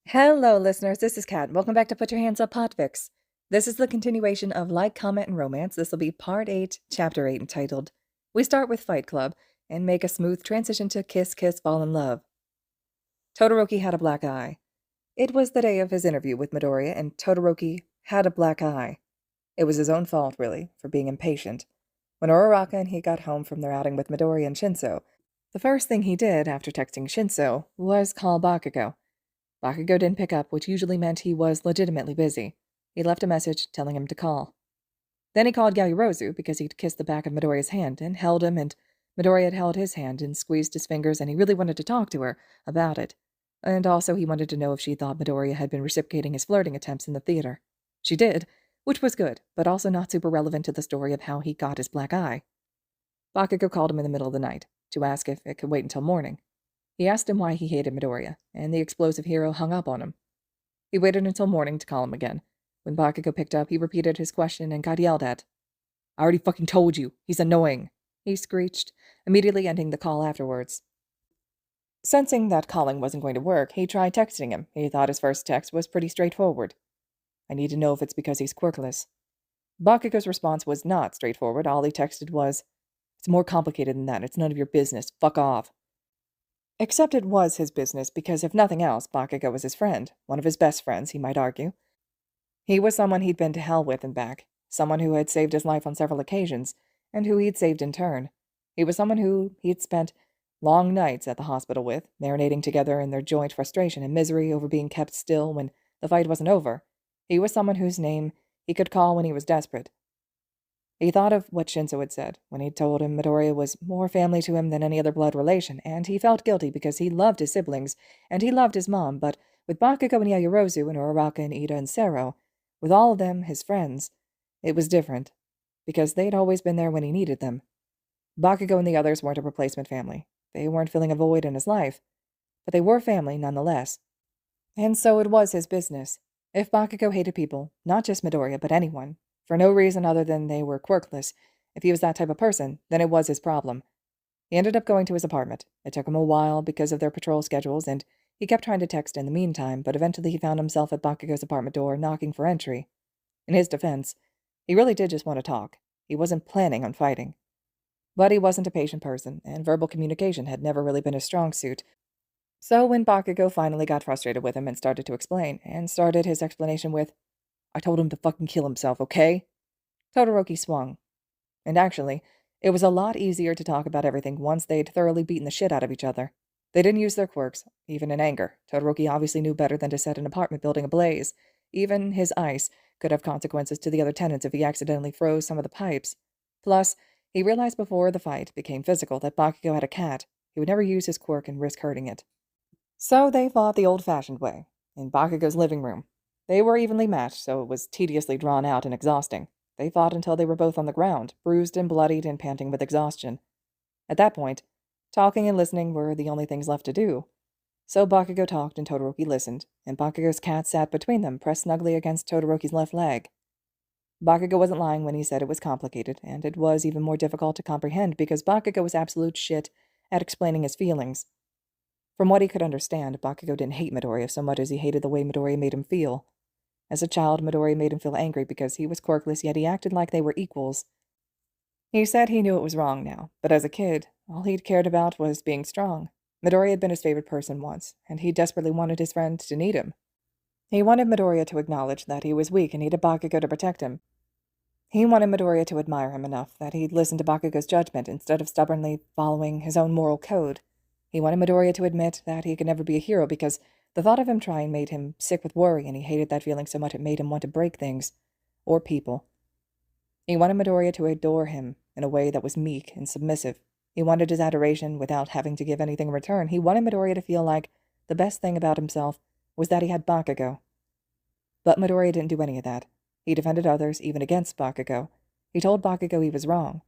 Hello, listeners. This is Kat. Welcome back to Put Your Hands Up Podfics. This is the continuation of Like, Comment, and Romance. This will be Part 8, Chapter 8, entitled We Start with Fight Club and Make a Smooth Transition to Kiss, Kiss, Fall in Love. Todoroki had a black eye. It was the day of his interview with Midoriya, and Todoroki had a black eye. It was his own fault, really, for being impatient. When Uraraka and he got home from their outing with Midoriya and Shinso, the first thing he did after texting Shinso was call Bakugo. Bakugo didn't pick up, which usually meant he was legitimately busy. He left a message telling him to call. Then he called Yaoyorozu because he'd kissed the back of Midoriya's hand and held him, and Midoriya had held his hand and squeezed his fingers, and he really wanted to talk to her about it. And also he wanted to know if she thought Midoriya had been reciprocating his flirting attempts in the theater. She did, which was good, but also not super relevant to the story of how he got his black eye. Bakugo called him in the middle of the night to ask if it could wait until morning. He asked him why he hated Midoriya, and the explosive hero hung up on him. He waited until morning to call him again. When Bakugo picked up, he repeated his question and got yelled at. "I already fucking told you, he's annoying," he screeched, immediately ending the call afterwards. Sensing that calling wasn't going to work, he tried texting him. He thought his first text was pretty straightforward. "I need to know if it's because he's quirkless." Bakugo's response was not straightforward. All he texted was, "It's more complicated than that. It's none of your business. Fuck off." Except it was his business, because if nothing else, Bakugo was his friend, one of his best friends, he might argue. He was someone he'd been to hell with and back, someone who had saved his life on several occasions, and who he'd saved in turn. He was someone who he'd spent long nights at the hospital with, marinating together in their joint frustration and misery over being kept still when the fight wasn't over. He was someone whose name he could call when he was desperate. He thought of what Shinso had said when he'd told him Midoriya was more family to him than any other blood relation, and he felt guilty because he loved his siblings, and he loved his mom, but with Bakugo and Yaoyorozu and Uraraka and Ida and Sero, with all of them his friends, it was different, because they'd always been there when he needed them. Bakugo and the others weren't a replacement family. They weren't filling a void in his life, but they were family nonetheless. And so it was his business. If Bakugo hated people, not just Midoriya, but anyone, for no reason other than they were quirkless, if he was that type of person, then it was his problem. He ended up going to his apartment. It took him a while because of their patrol schedules, and he kept trying to text in the meantime, but eventually he found himself at Bakugo's apartment door, knocking for entry. In his defense, he really did just want to talk. He wasn't planning on fighting. But he wasn't a patient person, and verbal communication had never really been his strong suit. So when Bakugo finally got frustrated with him and started to explain, and started his explanation with, "I told him to fucking kill himself, okay?" Todoroki swung. And actually, it was a lot easier to talk about everything once they'd thoroughly beaten the shit out of each other. They didn't use their quirks, even in anger. Todoroki obviously knew better than to set an apartment building ablaze. Even his ice could have consequences to the other tenants if he accidentally froze some of the pipes. Plus, he realized before the fight became physical that Bakugo had a cat. He would never use his quirk and risk hurting it. So they fought the old-fashioned way, in Bakugo's living room. They were evenly matched, so it was tediously drawn out and exhausting. They fought until they were both on the ground, bruised and bloodied and panting with exhaustion. At that point, talking and listening were the only things left to do. So Bakugo talked and Todoroki listened, and Bakugo's cat sat between them, pressed snugly against Todoroki's left leg. Bakugo wasn't lying when he said it was complicated, and it was even more difficult to comprehend because Bakugo was absolute shit at explaining his feelings. From what he could understand, Bakugo didn't hate Midoriya so much as he hated the way Midoriya made him feel. As a child, Midoriya made him feel angry because he was quirkless, yet he acted like they were equals. He said he knew it was wrong now, but as a kid, all he'd cared about was being strong. Midoriya had been his favorite person once, and he desperately wanted his friend to need him. He wanted Midoriya to acknowledge that he was weak and needed Bakugo to protect him. He wanted Midoriya to admire him enough that he'd listen to Bakugo's judgment instead of stubbornly following his own moral code. He wanted Midoriya to admit that he could never be a hero because the thought of him trying made him sick with worry, and he hated that feeling so much it made him want to break things. Or people. He wanted Midoriya to adore him in a way that was meek and submissive. He wanted his adoration without having to give anything in return. He wanted Midoriya to feel like the best thing about himself was that he had Bakugo. But Midoriya didn't do any of that. He defended others, even against Bakugo. He told Bakugo he was wrong.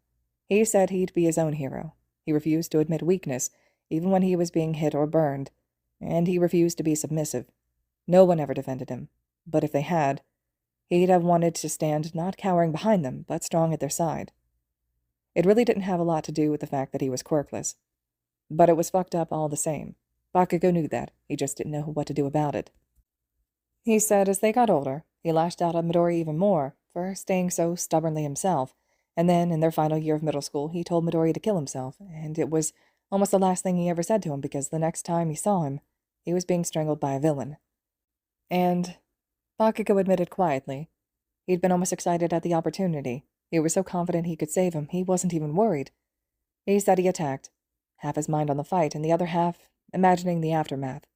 He said he'd be his own hero. He refused to admit weakness, even when he was being hit or burned. And he refused to be submissive. No one ever defended him. But if they had, he'd have wanted to stand not cowering behind them, but strong at their side. It really didn't have a lot to do with the fact that he was quirkless. But it was fucked up all the same. Bakugo knew that. He just didn't know what to do about it. He said as they got older, he lashed out at Midori even more for staying so stubbornly himself, and then, in their final year of middle school, he told Midori to kill himself, and it was almost the last thing he ever said to him because the next time he saw him, he was being strangled by a villain. And Bakugo admitted quietly, he'd been almost excited at the opportunity. He was so confident he could save him, he wasn't even worried. He said he attacked, half his mind on the fight and the other half imagining the aftermath.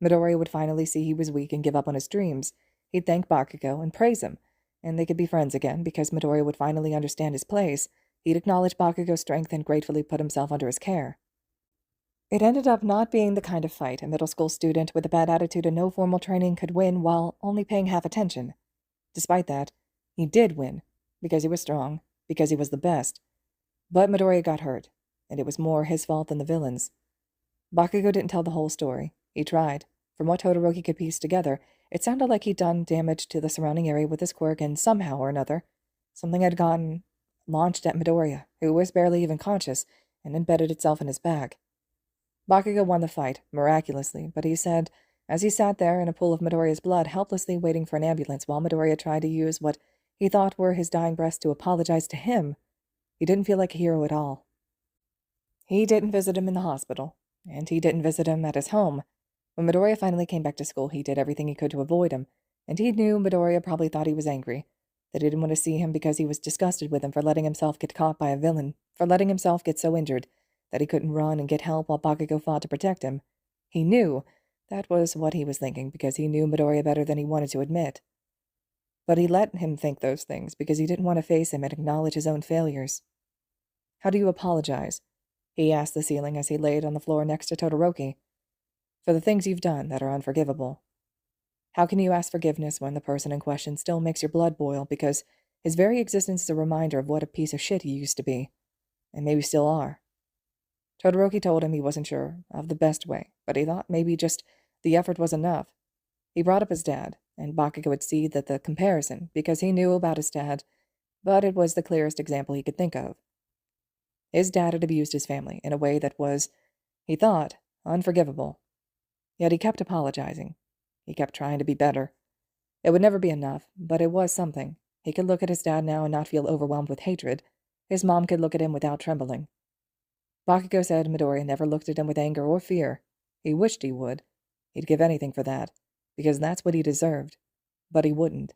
Midori would finally see he was weak and give up on his dreams. He'd thank Bakugo and praise him, and they could be friends again because Midori would finally understand his place. He'd acknowledge Bakugo's strength and gratefully put himself under his care. It ended up not being the kind of fight a middle school student with a bad attitude and no formal training could win while only paying half attention. Despite that, he did win, because he was strong, because he was the best. But Midoriya got hurt, and it was more his fault than the villain's. Bakugo didn't tell the whole story. He tried. From what Todoroki could piece together, it sounded like he'd done damage to the surrounding area with his quirk, and somehow or another, something had gotten launched at Midoriya, who was barely even conscious, and embedded itself in his back. Bakugo won the fight, miraculously, but he said, as he sat there in a pool of Midoriya's blood, helplessly waiting for an ambulance while Midoriya tried to use what he thought were his dying breaths to apologize to him, he didn't feel like a hero at all. He didn't visit him in the hospital, and he didn't visit him at his home. When Midoriya finally came back to school, he did everything he could to avoid him, and he knew Midoriya probably thought he was angry, that he didn't want to see him because he was disgusted with him for letting himself get caught by a villain, for letting himself get so injured that he couldn't run and get help while Bakugo fought to protect him. He knew that was what he was thinking because he knew Midoriya better than he wanted to admit. But he let him think those things because he didn't want to face him and acknowledge his own failures. "How do you apologize?" he asked the ceiling as he laid on the floor next to Todoroki. "For the things you've done that are unforgivable. How can you ask forgiveness when the person in question still makes your blood boil because his very existence is a reminder of what a piece of shit he used to be, and maybe still are?" Todoroki told him he wasn't sure of the best way, but he thought maybe just the effort was enough. He brought up his dad, and Bakugo would see that the comparison, because he knew about his dad, but it was the clearest example he could think of. His dad had abused his family in a way that was, he thought, unforgivable. Yet he kept apologizing. He kept trying to be better. It would never be enough, but it was something. He could look at his dad now and not feel overwhelmed with hatred. His mom could look at him without trembling. Bakugo said Midoriya never looked at him with anger or fear. He wished he would. He'd give anything for that, because that's what he deserved. But he wouldn't.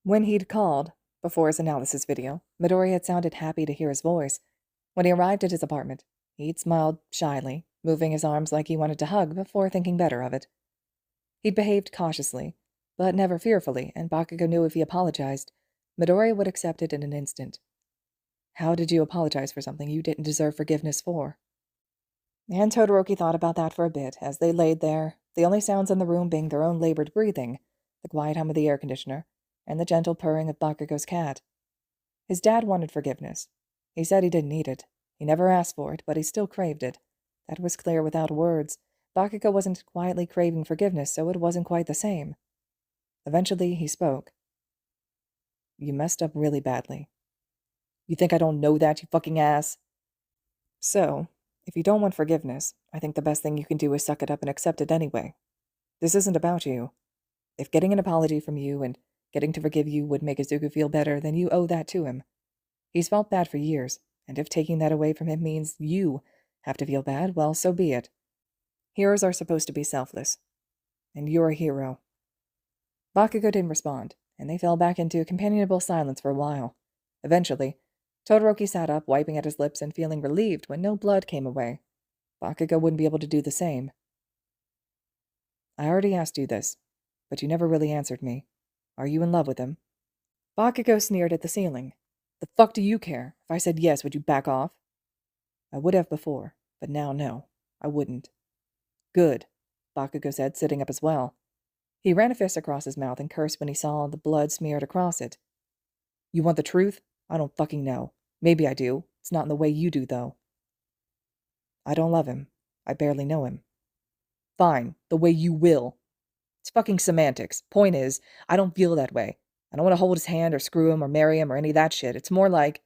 When he'd called, before his analysis video, Midoriya had sounded happy to hear his voice. When he arrived at his apartment, he'd smiled shyly, moving his arms like he wanted to hug before thinking better of it. He'd behaved cautiously, but never fearfully, and Bakugo knew if he apologized, Midoriya would accept it in an instant. How did you apologize for something you didn't deserve forgiveness for? And Todoroki thought about that for a bit as they laid there, the only sounds in the room being their own labored breathing, the quiet hum of the air conditioner, and the gentle purring of Bakugo's cat. His dad wanted forgiveness. He said he didn't need it. He never asked for it, but he still craved it. That was clear without words. Bakugo wasn't quietly craving forgiveness, so it wasn't quite the same. Eventually, he spoke. "You messed up really badly." "You think I don't know that, you fucking ass?" "So, if you don't want forgiveness, I think the best thing you can do is suck it up and accept it anyway. This isn't about you. If getting an apology from you and getting to forgive you would make Izuku feel better, then you owe that to him. He's felt bad for years, and if taking that away from him means you have to feel bad, well, so be it. Heroes are supposed to be selfless. And you're a hero." Bakugo didn't respond, and they fell back into companionable silence for a while. Eventually, Todoroki sat up, wiping at his lips and feeling relieved when no blood came away. Bakugo wouldn't be able to do the same. "I already asked you this, but you never really answered me. Are you in love with him?" Bakugo sneered at the ceiling. "The fuck do you care? If I said yes, would you back off?" "I would have before, but now no. I wouldn't." "Good," Bakugo said, sitting up as well. He ran a fist across his mouth and cursed when he saw the blood smeared across it. "You want the truth? I don't fucking know. Maybe I do. It's not in the way you do, though." "I don't love him. I barely know him." "Fine, the way you will. It's fucking semantics. Point is, I don't feel that way. I don't want to hold his hand or screw him or marry him or any of that shit. It's more like—"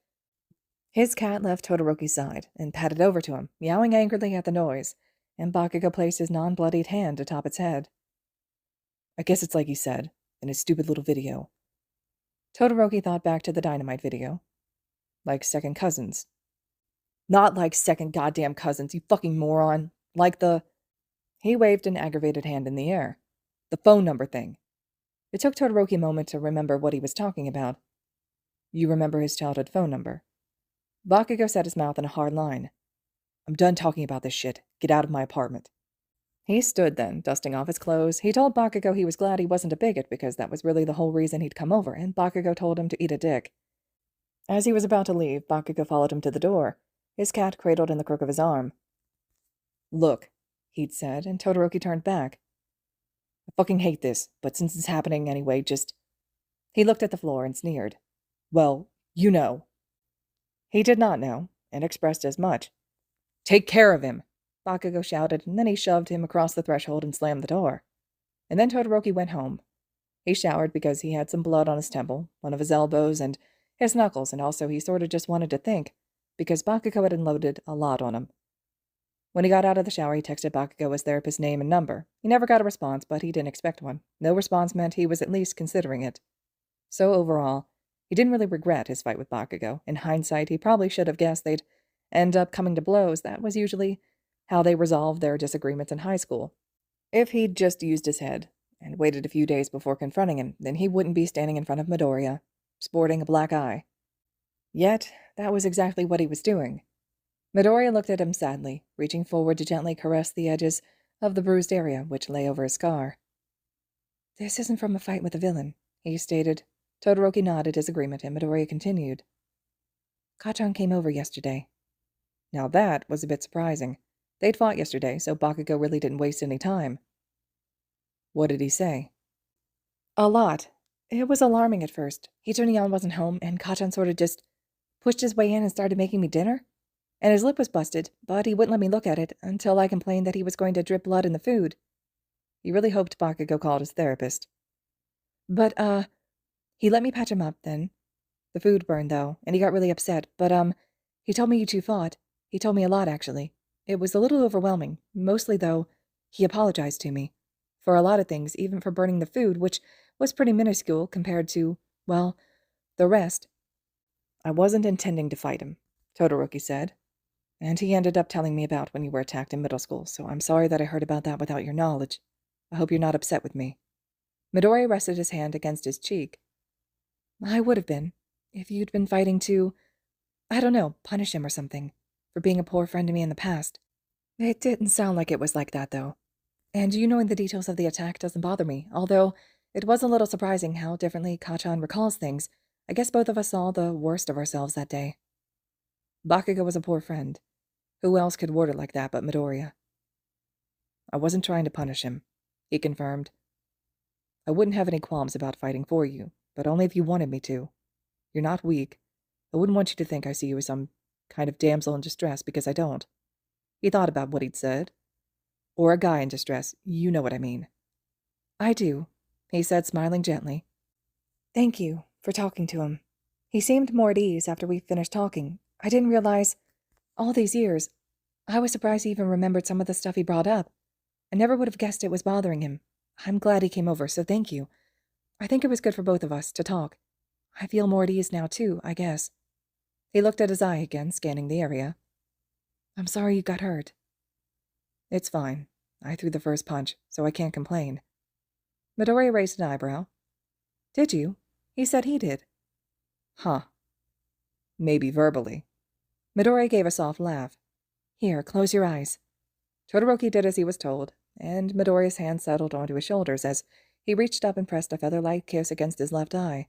His cat left Todoroki's side and padded over to him, meowing angrily at the noise, and Bakugo placed his non-bloodied hand atop its head. I guess it's like he said, in his stupid little video. Todoroki thought back to the dynamite video. Like second cousins. Not like second goddamn cousins, you fucking moron. Like the... He waved an aggravated hand in the air. The phone number thing. It took Todoroki a moment to remember what he was talking about. You remember his childhood phone number. Bakugo set his mouth in a hard line. I'm done talking about this shit. Get out of my apartment. He stood then, dusting off his clothes. He told Bakugo he was glad he wasn't a bigot because that was really the whole reason he'd come over, and Bakugo told him to eat a dick. As he was about to leave, Bakugo followed him to the door, his cat cradled in the crook of his arm. Look, he'd said, and Todoroki turned back. I fucking hate this, but since it's happening anyway, just... He looked at the floor and sneered. Well, you know. He did not know, and expressed as much. Take care of him, Bakugo shouted, and then he shoved him across the threshold and slammed the door. And then Todoroki went home. He showered because he had some blood on his temple, one of his elbows, and his knuckles, and also he sort of just wanted to think, because Bakugo had unloaded a lot on him. When he got out of the shower, he texted Bakugo his therapist's name and number. He never got a response, but he didn't expect one. No response meant he was at least considering it. So overall, he didn't really regret his fight with Bakugo. In hindsight, he probably should have guessed they'd end up coming to blows. That was usually how they resolved their disagreements in high school. If he'd just used his head and waited a few days before confronting him, then he wouldn't be standing in front of Midoriya, sporting a black eye. Yet, that was exactly what he was doing. Midoriya looked at him sadly, reaching forward to gently caress the edges of the bruised area which lay over his scar. This isn't from a fight with a villain, he stated. Todoroki nodded his agreement, and Midoriya continued. Kachan came over yesterday. Now that was a bit surprising. They'd fought yesterday, so Bakugo really didn't waste any time. What did he say? A lot. It was alarming at first. Hitonian wasn't home, and Kachan sort of just pushed his way in and started making me dinner. And his lip was busted, but he wouldn't let me look at it until I complained that he was going to drip blood in the food. He really hoped Bakugo called his therapist. But, he let me patch him up, then. The food burned, though, and he got really upset, but, he told me you two fought. He told me a lot, actually. It was a little overwhelming. Mostly, though, he apologized to me. For a lot of things, even for burning the food, which was pretty minuscule compared to, well, the rest. I wasn't intending to fight him, Todoroki said. And he ended up telling me about when you were attacked in middle school, so I'm sorry that I heard about that without your knowledge. I hope you're not upset with me. Midoriya rested his hand against his cheek. I would have been, if you'd been fighting to, I don't know, punish him or something, for being a poor friend to me in the past. It didn't sound like it was like that, though. And you knowing the details of the attack doesn't bother me, although it was a little surprising how differently Kachan recalls things. I guess both of us saw the worst of ourselves that day. Bakugo was a poor friend. Who else could word it like that but Midoriya? I wasn't trying to punish him, he confirmed. I wouldn't have any qualms about fighting for you, but only if you wanted me to. You're not weak. I wouldn't want you to think I see you as some kind of damsel in distress, because I don't. He thought about what he'd said. Or a guy in distress, you know what I mean. I do, he said, smiling gently. Thank you for talking to him. He seemed more at ease after we finished talking. I didn't realize, all these years, I was surprised he even remembered some of the stuff he brought up. I never would have guessed it was bothering him. I'm glad he came over, so thank you. I think it was good for both of us to talk. I feel more at ease now, too, I guess. He looked at his eye again, scanning the area. I'm sorry you got hurt. It's fine. I threw the first punch, so I can't complain. Midoriya raised an eyebrow. Did you? He said he did. Huh. Maybe verbally. Midoriya gave a soft laugh. Here, close your eyes. Todoroki did as he was told, and Midoriya's hand settled onto his shoulders as he reached up and pressed a feather-light kiss against his left eye.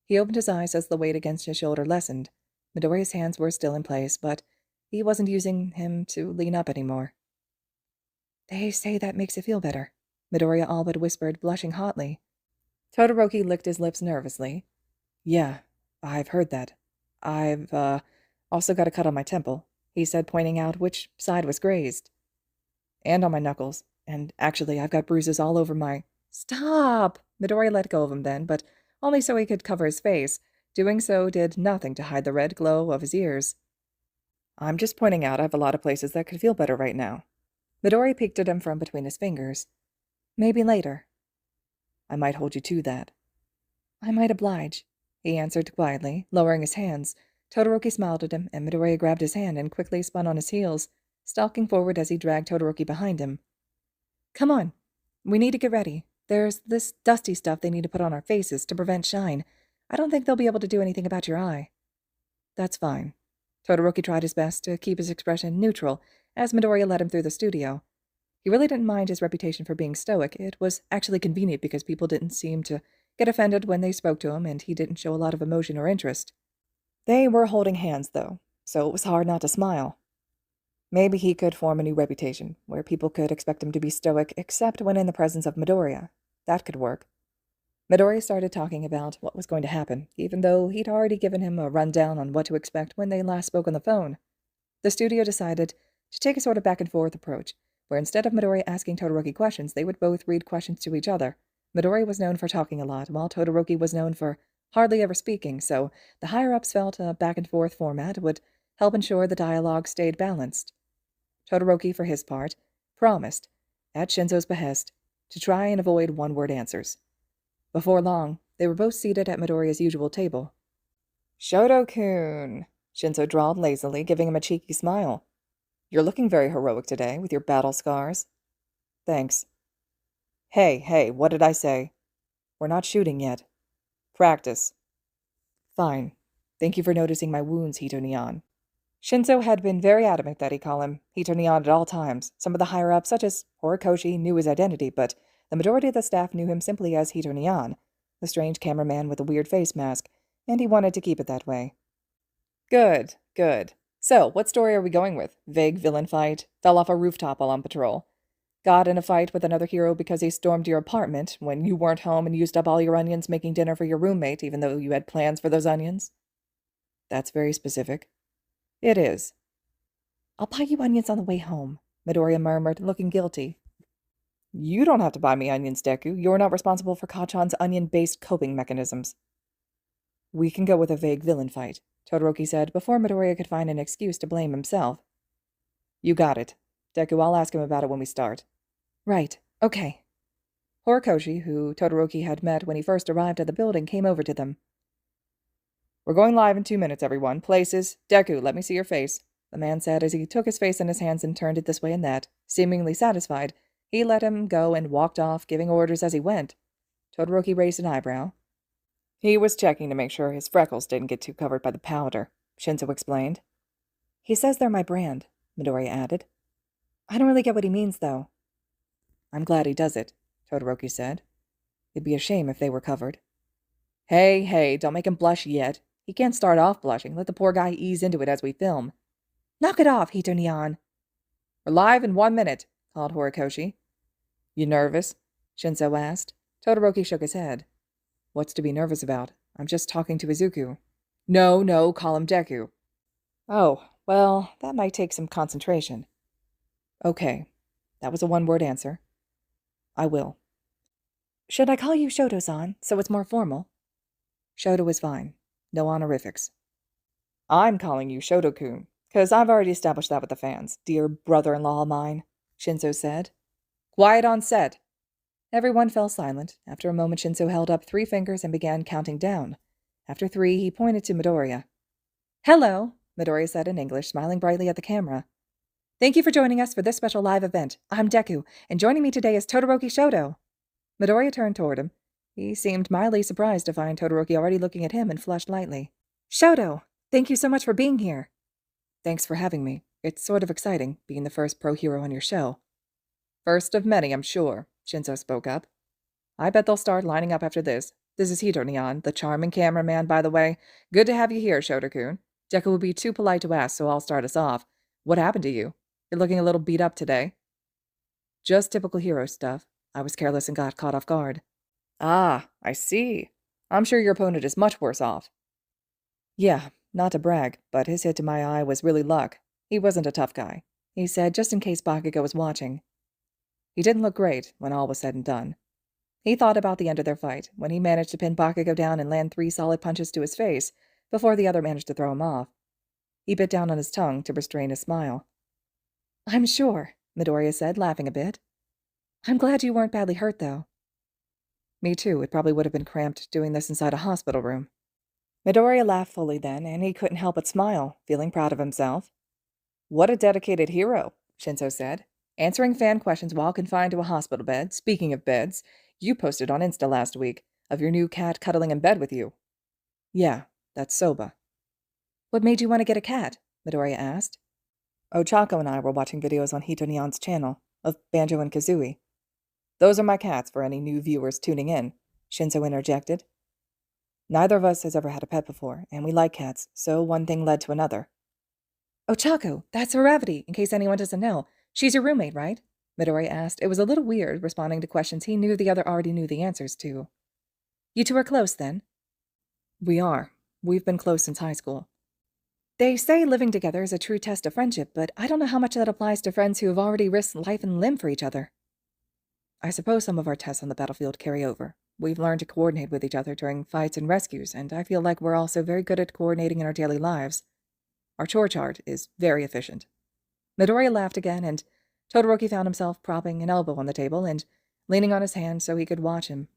He opened his eyes as the weight against his shoulder lessened. Midoriya's hands were still in place, but he wasn't using him to lean up anymore. They say that makes it feel better, Midoriya all but whispered, blushing hotly. Todoroki licked his lips nervously. Yeah, I've heard that. I've, also got a cut on my temple, he said, pointing out which side was grazed. And on my knuckles. And actually, I've got bruises all over my... Stop! Midoriya let go of him then, but only so he could cover his face. Doing so did nothing to hide the red glow of his ears. I'm just pointing out I have a lot of places that could feel better right now. Midoriya peeked at him from between his fingers. Maybe later. I might hold you to that. I might oblige, he answered quietly, lowering his hands. Todoroki smiled at him, and Midoriya grabbed his hand and quickly spun on his heels, stalking forward as he dragged Todoroki behind him. Come on. We need to get ready. There's this dusty stuff they need to put on our faces to prevent shine. I don't think they'll be able to do anything about your eye. That's fine. Todoroki tried his best to keep his expression neutral as Midoriya led him through the studio. He really didn't mind his reputation for being stoic. It was actually convenient because people didn't seem to get offended when they spoke to him, and he didn't show a lot of emotion or interest. They were holding hands, though, so it was hard not to smile. Maybe he could form a new reputation, where people could expect him to be stoic except when in the presence of Midoriya. That could work. Midoriya started talking about what was going to happen, even though he'd already given him a rundown on what to expect when they last spoke on the phone. The studio decided to take a sort of back-and-forth approach, where instead of Midoriya asking Todoroki questions, they would both read questions to each other. Midoriya was known for talking a lot, while Todoroki was known for hardly ever speaking, so the higher-ups felt a back-and-forth format would help ensure the dialogue stayed balanced. Todoroki, for his part, promised, at Shinzo's behest, to try and avoid one-word answers. Before long, they were both seated at Midoriya's usual table. Shouto-kun, Shinzo drawled lazily, giving him a cheeky smile. You're looking very heroic today, with your battle scars. Thanks. Hey, what did I say? We're not shooting yet. Practice. Fine. Thank you for noticing my wounds, Hito Neon. Shinzo had been very adamant that he call him Hito Neon at all times. Some of the higher-ups, such as Horikoshi, knew his identity, but the majority of the staff knew him simply as Hito Neon, the strange cameraman with a weird face mask, and he wanted to keep it that way. Good. So, what story are we going with? Vague villain fight, fell off a rooftop while on patrol. Got in a fight with another hero because he stormed your apartment when you weren't home and used up all your onions making dinner for your roommate, even though you had plans for those onions? That's very specific. It is. I'll buy you onions on the way home, Midoriya murmured, looking guilty. You don't have to buy me onions, Deku. You're not responsible for Kacchan's onion-based coping mechanisms. We can go with a vague villain fight, Todoroki said, before Midoriya could find an excuse to blame himself. You got it. Deku, I'll ask him about it when we start. Right. Okay. Horikoshi, who Todoroki had met when he first arrived at the building, came over to them. We're going live in 2 minutes, everyone. Places. Deku, let me see your face, the man said as he took his face in his hands and turned it this way and that. Seemingly satisfied, he let him go and walked off, giving orders as he went. Todoroki raised an eyebrow. He was checking to make sure his freckles didn't get too covered by the powder, Shinzo explained. He says they're my brand, Midoriya added. I don't really get what he means, though. I'm glad he does it, Todoroki said. It'd be a shame if they were covered. Hey, don't make him blush yet. He can't start off blushing. Let the poor guy ease into it as we film. Knock it off, Hito Neon. We're live in 1 minute, called Horikoshi. You nervous? Shinzo asked. Todoroki shook his head. What's to be nervous about? I'm just talking to Izuku. No, call him Deku. Oh, well, that might take some concentration. Okay, that was a one-word answer. I will. Should I call you Shouto-san, so it's more formal? Shouto is fine. No honorifics. I'm calling you Shouto-kun, 'cause I've already established that with the fans, dear brother-in-law of mine, Shinzo said. Quiet on set. Everyone fell silent. After a moment, Shinzo held up 3 fingers and began counting down. After 3, he pointed to Midoriya. Hello, Midoriya said in English, smiling brightly at the camera. Thank you for joining us for this special live event. I'm Deku, and joining me today is Todoroki Shouto. Midoriya turned toward him. He seemed mildly surprised to find Todoroki already looking at him and flushed lightly. Shouto, thank you so much for being here. Thanks for having me. It's sort of exciting, being the first pro hero on your show. First of many, I'm sure, Shinzo spoke up. I bet they'll start lining up after this. This is Hito Neon, the charming cameraman, by the way. Good to have you here, Shouto-kun. Deku will be too polite to ask, so I'll start us off. What happened to you? You're looking a little beat up today. Just typical hero stuff. I was careless and got caught off guard. Ah, I see. I'm sure your opponent is much worse off. Yeah, not to brag, but his hit to my eye was really luck. He wasn't a tough guy, he said, just in case Bakugo was watching. He didn't look great when all was said and done. He thought about the end of their fight, when he managed to pin Bakugo down and land 3 solid punches to his face, before the other managed to throw him off. He bit down on his tongue to restrain his smile. I'm sure, Midoriya said, laughing a bit. I'm glad you weren't badly hurt, though. Me too. It probably would have been cramped doing this inside a hospital room. Midoriya laughed fully then, and he couldn't help but smile, feeling proud of himself. What a dedicated hero, Shinso said. Answering fan questions while confined to a hospital bed. Speaking of beds, you posted on Insta last week of your new cat cuddling in bed with you. Yeah, that's Soba. What made you want to get a cat? Midoriya asked. Ochako and I were watching videos on Hitonyan's channel of Banjo and Kazooie. Those are my cats for any new viewers tuning in, Shinso interjected. Neither of us has ever had a pet before, and we like cats, so one thing led to another. Ochako, that's Haravati, in case anyone doesn't know. She's your roommate, right? Midoriya asked. It was a little weird, responding to questions he knew the other already knew the answers to. You two are close, then? We are. We've been close since high school. They say living together is a true test of friendship, but I don't know how much that applies to friends who have already risked life and limb for each other. I suppose some of our tests on the battlefield carry over. We've learned to coordinate with each other during fights and rescues, and I feel like we're also very good at coordinating in our daily lives. Our chore chart is very efficient. Midoriya laughed again, and Todoroki found himself propping an elbow on the table and leaning on his hand so he could watch him.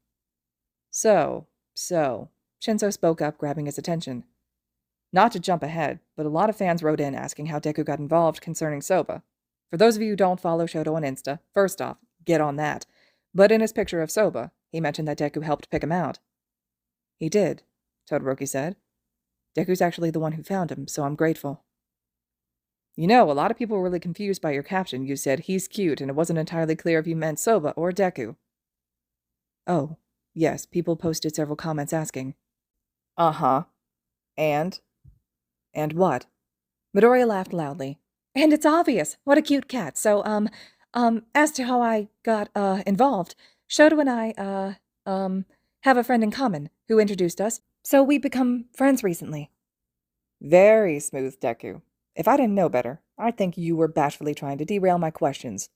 So, Shinso spoke up, grabbing his attention. Not to jump ahead, but a lot of fans wrote in asking how Deku got involved concerning Soba. For those of you who don't follow Shouto on Insta, first off, get on that. But in his picture of Soba, he mentioned that Deku helped pick him out. He did, Todoroki said. Deku's actually the one who found him, so I'm grateful. You know, a lot of people were really confused by your caption. You said, he's cute, and it wasn't entirely clear if you meant Soba or Deku. Oh, yes, people posted several comments asking. Uh-huh. And? And what? Midoriya laughed loudly. And it's obvious. What a cute cat. So, as to how I got, involved, Shouto and I, have a friend in common who introduced us, so we've become friends recently. Very smooth, Deku. If I didn't know better, I'd think you were bashfully trying to derail my questions.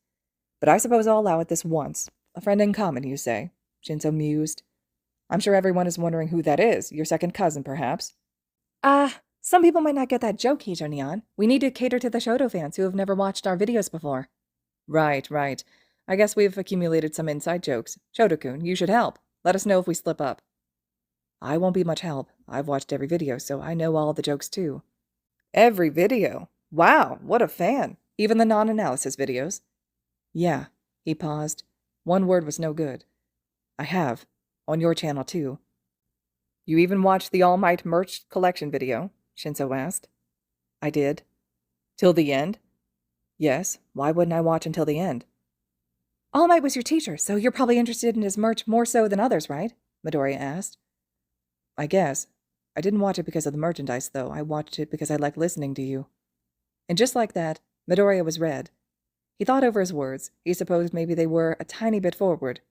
But I suppose I'll allow it this once. A friend in common, you say? Shinso mused. I'm sure everyone is wondering who that is. Your second cousin, perhaps? Some people might not get that joke, Hitonyan. We need to cater to the Shouto fans who have never watched our videos before. Right. I guess we've accumulated some inside jokes. Shouto-kun, you should help. Let us know if we slip up. I won't be much help. I've watched every video, so I know all the jokes too. Every video? Wow, what a fan. Even the non-analysis videos? Yeah, he paused. One word was no good. I have. On your channel, too. You even watched the All Might merch collection video? Shinso asked. I did. Till the end? Yes, why wouldn't I watch until the end? All Might was your teacher, so you're probably interested in his merch more so than others, right? Midoriya asked. I guess. I didn't watch it because of the merchandise, though. I watched it because I like listening to you. And just like that, Midoriya was red. He thought over his words. He supposed maybe they were a tiny bit forward.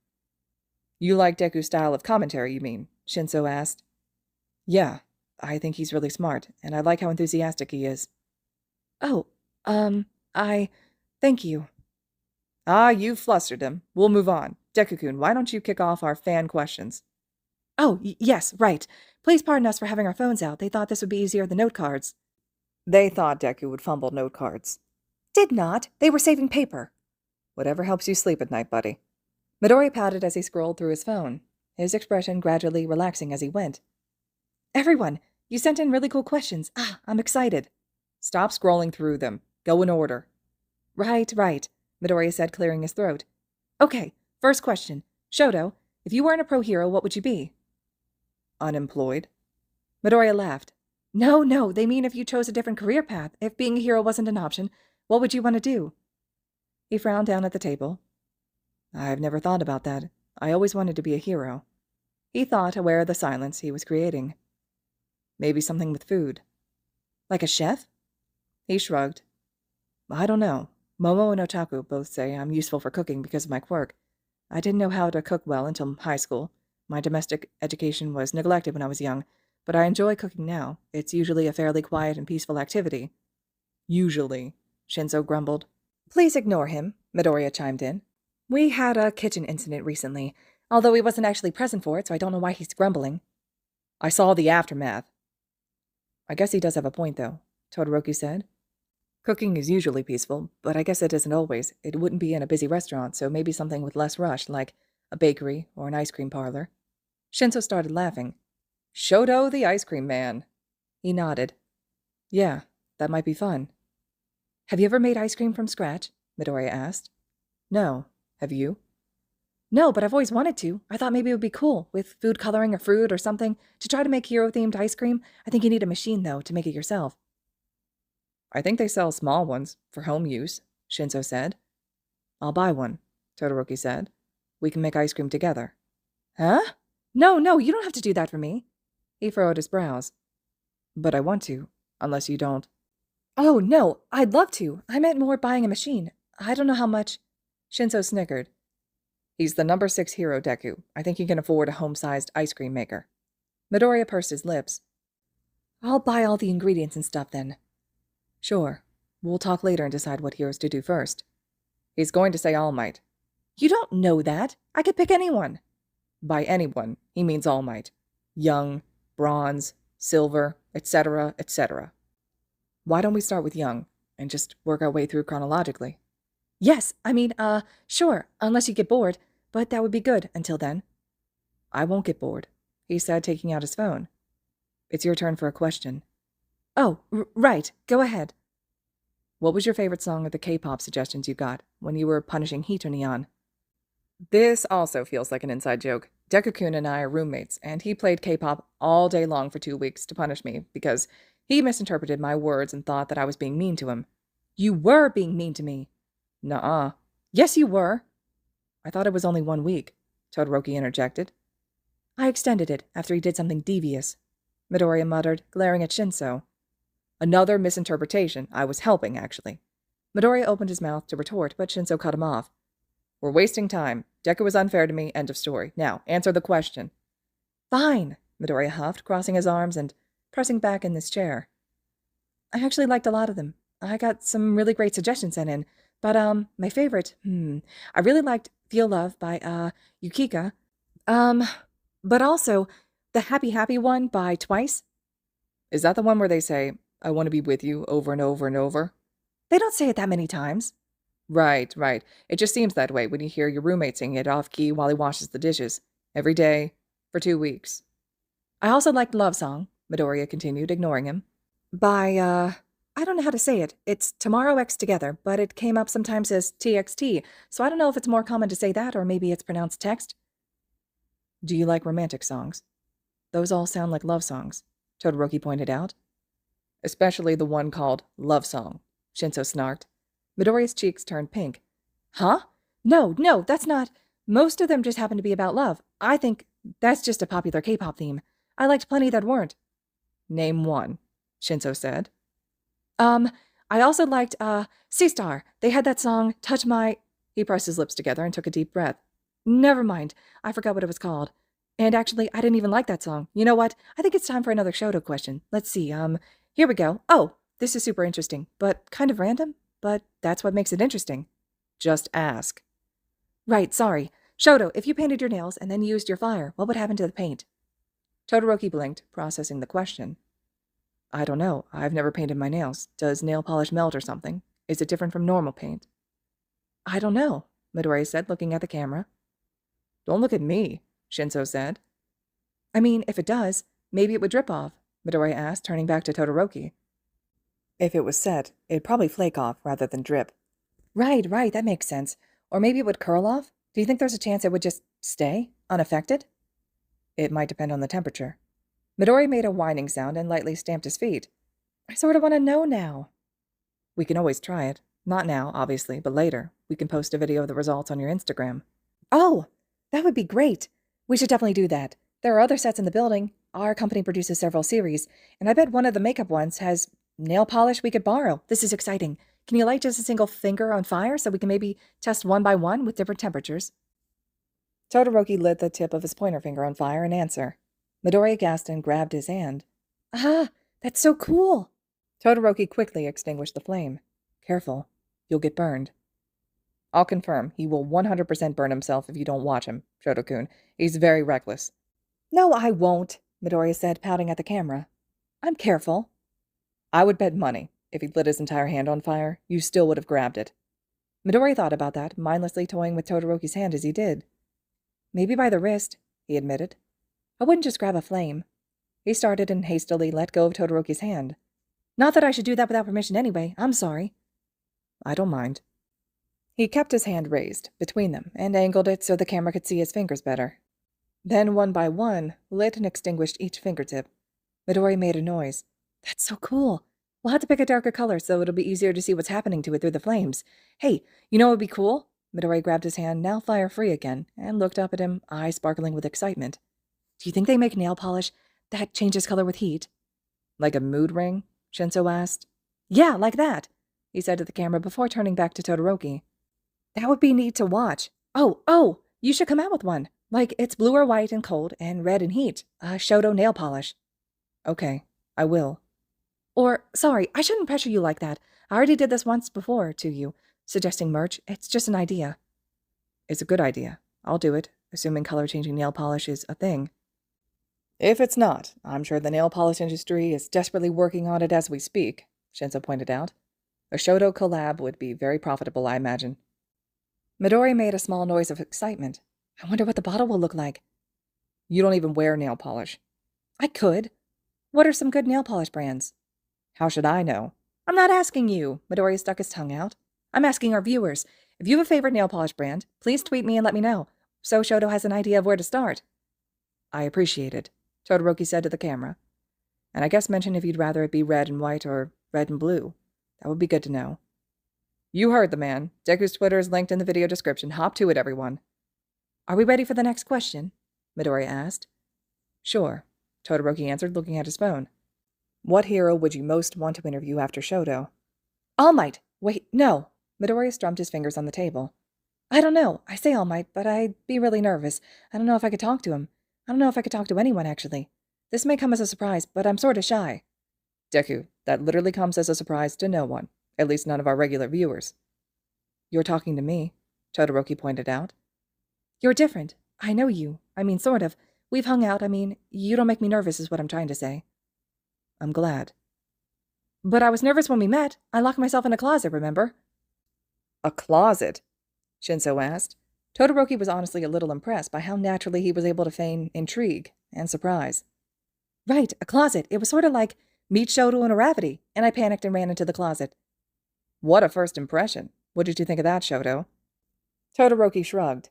You like Deku's style of commentary, you mean? Shinso asked. Yeah, I think he's really smart, and I like how enthusiastic he is. Oh, thank you. Ah, you flustered him. We'll move on. Deku-kun, why don't you kick off our fan questions? Oh, yes, right. Please pardon us for having our phones out. They thought this would be easier than note cards. They thought Deku would fumble note cards. Did not. They were saving paper. Whatever helps you sleep at night, buddy. Midoriya pouted as he scrolled through his phone, his expression gradually relaxing as he went. Everyone, you sent in really cool questions. I'm excited. Stop scrolling through them. Go in order. Right. Midoriya said, clearing his throat. Okay, first question. Shouto, if you weren't a pro hero, what would you be? Unemployed. Midoriya laughed. No, they mean if you chose a different career path, if being a hero wasn't an option, what would you want to do? He frowned down at the table. I've never thought about that. I always wanted to be a hero. He thought, aware of the silence he was creating. Maybe something with food. Like a chef? He shrugged. I don't know. Momo and Otaku both say I'm useful for cooking because of my quirk. I didn't know how to cook well until high school. My domestic education was neglected when I was young, but I enjoy cooking now. It's usually a fairly quiet and peaceful activity. Usually, Shinso grumbled. Please ignore him, Midoriya chimed in. We had a kitchen incident recently, although he wasn't actually present for it, so I don't know why he's grumbling. I saw the aftermath. I guess he does have a point, though, Todoroki said. Cooking is usually peaceful, but I guess it isn't always. It wouldn't be in a busy restaurant, so maybe something with less rush, like a bakery, or an ice cream parlor. Shinso started laughing. Shouto the ice cream man. He nodded. Yeah, that might be fun. Have you ever made ice cream from scratch? Midoriya asked. No. Have you? No, but I've always wanted to. I thought maybe it would be cool, with food coloring or fruit or something, to try to make hero-themed ice cream. I think you need a machine, though, to make it yourself. I think they sell small ones, for home use, Shinso said. I'll buy one, Todoroki said. We can make ice cream together. Huh? No, you don't have to do that for me. He furrowed his brows. But I want to, unless you don't. Oh, no, I'd love to. I meant more buying a machine. I don't know how much. Shinso snickered. He's the number 6 hero, Deku. I think he can afford a home-sized ice cream maker. Midoriya pursed his lips. I'll buy all the ingredients and stuff then. Sure. We'll talk later and decide what heroes to do first. He's going to say All Might. You don't know that. I could pick anyone. By anyone, he means All Might. Young, bronze, silver, etc., etc. Why don't we start with young, and just work our way through chronologically? Yes, sure, unless you get bored, but that would be good until then. I won't get bored, he said, taking out his phone. It's your turn for a question. Oh, right, go ahead. What was your favorite song of the K-pop suggestions you got when you were punishing Hito Neon? This also feels like an inside joke. Deku-kun and I are roommates, and he played K-pop all day long for 2 weeks to punish me because he misinterpreted my words and thought that I was being mean to him. You were being mean to me. Nuh-uh. Yes, you were. I thought it was only 1 week, Todoroki interjected. I extended it after he did something devious, Midoriya muttered, glaring at Shinso. Another misinterpretation. I was helping, actually. Midoriya opened his mouth to retort, but Shinso cut him off. We're wasting time. Deku was unfair to me, end of story. Now, answer the question. Fine, Midoriya huffed, crossing his arms and pressing back in his chair. I actually liked a lot of them. I got some really great suggestions sent in. But, my favorite, I really liked Feel Love by, Yukika. But also, the Happy Happy one by Twice. Is that the one where they say, I want to be with you over and over and over? They don't say it that many times. Right. It just seems that way when you hear your roommate singing it off-key while he washes the dishes. Every day, for 2 weeks. I also liked Love Song, Midoriya continued, ignoring him. By, I don't know how to say it. It's Tomorrow X Together, but it came up sometimes as TXT, so I don't know if it's more common to say that or maybe it's pronounced text. Do you like romantic songs? Those all sound like love songs, Todoroki pointed out. Especially the one called Love Song, Shinso snarked. Midoriya's cheeks turned pink. Huh? No, that's not. Most of them just happen to be about love. I think that's just a popular K-pop theme. I liked plenty that weren't. Name one, Shinso said. I also liked, Seastar. They had that song, Touch My... He pressed his lips together and took a deep breath. Never mind. I forgot what it was called. And actually, I didn't even like that song. You know what? I think it's time for another Shouto question. Let's see, here we go. Oh, this is super interesting, but kind of random. But that's what makes it interesting. Just ask. Right, sorry. Shouto, if you painted your nails and then used your fire, what would happen to the paint? Todoroki blinked, processing the question. I don't know. I've never painted my nails. Does nail polish melt or something? Is it different from normal paint? I don't know, Midoriya said, looking at the camera. Don't look at me, Shinso said. I mean, if it does, maybe it would drip off, Midoriya asked, turning back to Todoroki. If it was set, it'd probably flake off rather than drip. Right, that makes sense. Or maybe it would curl off? Do you think there's a chance it would just stay, unaffected? It might depend on the temperature. Midoriya made a whining sound and lightly stamped his feet. I sort of want to know now. We can always try it. Not now, obviously, but later. We can post a video of the results on your Instagram. Oh, that would be great. We should definitely do that. There are other sets in the building. Our company produces several series, and I bet one of the makeup ones has nail polish we could borrow. This is exciting. Can you light just a single finger on fire so we can maybe test one by one with different temperatures? Todoroki lit the tip of his pointer finger on fire in answer. Midoriya gasped and grabbed his hand. Ah, that's so cool! Todoroki quickly extinguished the flame. Careful. You'll get burned. I'll confirm. He will 100% burn himself if you don't watch him, Shouto-kun. He's very reckless. No, I won't, Midoriya said, pouting at the camera. I'm careful. I would bet money. If he'd lit his entire hand on fire, you still would have grabbed it. Midoriya thought about that, mindlessly toying with Todoroki's hand as he did. Maybe by the wrist, he admitted. I wouldn't just grab a flame. He started and hastily let go of Todoroki's hand. Not that I should do that without permission anyway. I'm sorry. I don't mind. He kept his hand raised, between them, and angled it so the camera could see his fingers better. Then, one by one, lit and extinguished each fingertip. Midori made a noise. That's so cool. We'll have to pick a darker color so it'll be easier to see what's happening to it through the flames. Hey, you know what would be cool? Midori grabbed his hand, now fire-free again, and looked up at him, eyes sparkling with excitement. Do you think they make nail polish that changes color with heat? Like a mood ring? Shinso asked. Yeah, like that, he said to the camera before turning back to Todoroki. That would be neat to watch. Oh, you should come out with one. Like it's blue or white and cold, and red and heat. Shouto nail polish. Okay, I will. Or, sorry, I shouldn't pressure you like that. I already did this once before to you, suggesting merch. It's just an idea. It's a good idea. I'll do it, assuming color-changing nail polish is a thing. If it's not, I'm sure the nail polish industry is desperately working on it as we speak, Shinso pointed out. A Shouto collab would be very profitable, I imagine. Midori made a small noise of excitement. I wonder what the bottle will look like. You don't even wear nail polish. I could. What are some good nail polish brands? How should I know? I'm not asking you, Midori stuck his tongue out. I'm asking our viewers. If you have a favorite nail polish brand, please tweet me and let me know, so Shouto has an idea of where to start. I appreciate it, Todoroki said to the camera. And I guess mention if you'd rather it be red and white or red and blue. That would be good to know. You heard the man. Deku's Twitter is linked in the video description. Hop to it, everyone. Are we ready for the next question? Midori asked. Sure, Todoroki answered, looking at his phone. What hero would you most want to interview after Shouto? All Might. Wait, no. Midori strummed his fingers on the table. I don't know. I say All Might, but I'd be really nervous. I don't know if I could talk to him. I don't know if I could talk to anyone, actually. This may come as a surprise, but I'm sort of shy. Deku, that literally comes as a surprise to no one. At least none of our regular viewers. You're talking to me, Todoroki pointed out. You're different. I know you. I mean, sort of. We've hung out. I mean, you don't make me nervous is what I'm trying to say. I'm glad. But I was nervous when we met. I locked myself in a closet, remember? A closet? Shinso asked. Todoroki was honestly a little impressed by how naturally he was able to feign intrigue and surprise. Right, a closet. It was sort of like meet Shouto in a Rhapsody, and I panicked and ran into the closet. What a first impression. What did you think of that, Shouto? Todoroki shrugged.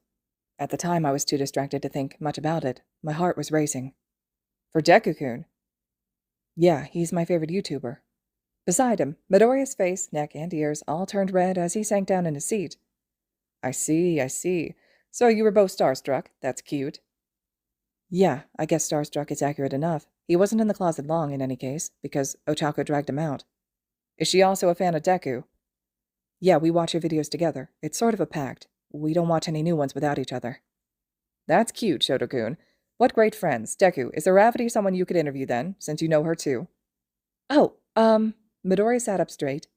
At the time, I was too distracted to think much about it. My heart was racing. For Deku-kun? Yeah, he's my favorite YouTuber. Beside him, Midoriya's face, neck, and ears all turned red as he sank down in his seat. I see. So you were both starstruck. That's cute. Yeah, I guess starstruck is accurate enough. He wasn't in the closet long, in any case, because Ochako dragged him out. Is she also a fan of Deku? Yeah, we watch your videos together. It's sort of a pact. We don't watch any new ones without each other. That's cute, Shouto-kun. What great friends. Deku, is Rhapsody someone you could interview then, since you know her too? Oh, Midori sat up straight.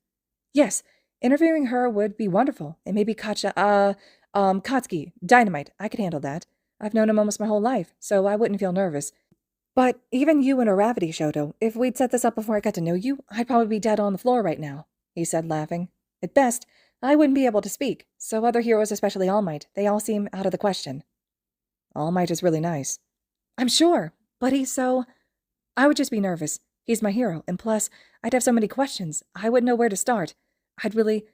Yes, interviewing her would be wonderful. And maybe Katsuki, Dynamite. I could handle that. I've known him almost my whole life, so I wouldn't feel nervous. But even you and Rhapsody, Shouto, if we'd set this up before I got to know you, I'd probably be dead on the floor right now, he said, laughing. At best, I wouldn't be able to speak, so other heroes, especially All Might, they all seem out of the question. All Might is really nice. I'm sure, but he's so... I would just be nervous. He's my hero, and plus, I'd have so many questions. I wouldn't know where to start. I'd really...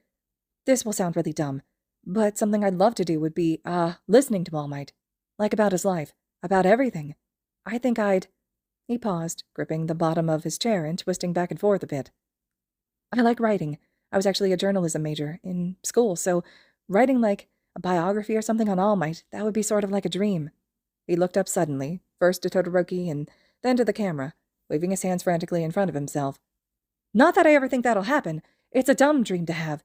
This will sound really dumb, but something I'd love to do would be, listening to All Might. Like about his life, about everything. I think I'd... He paused, gripping the bottom of his chair and twisting back and forth a bit. I like writing. I was actually a journalism major in school, so writing like a biography or something on All Might, that would be sort of like a dream. He looked up suddenly, first to Todoroki and then to the camera, waving his hands frantically in front of himself. Not that I ever think that'll happen. It's a dumb dream to have.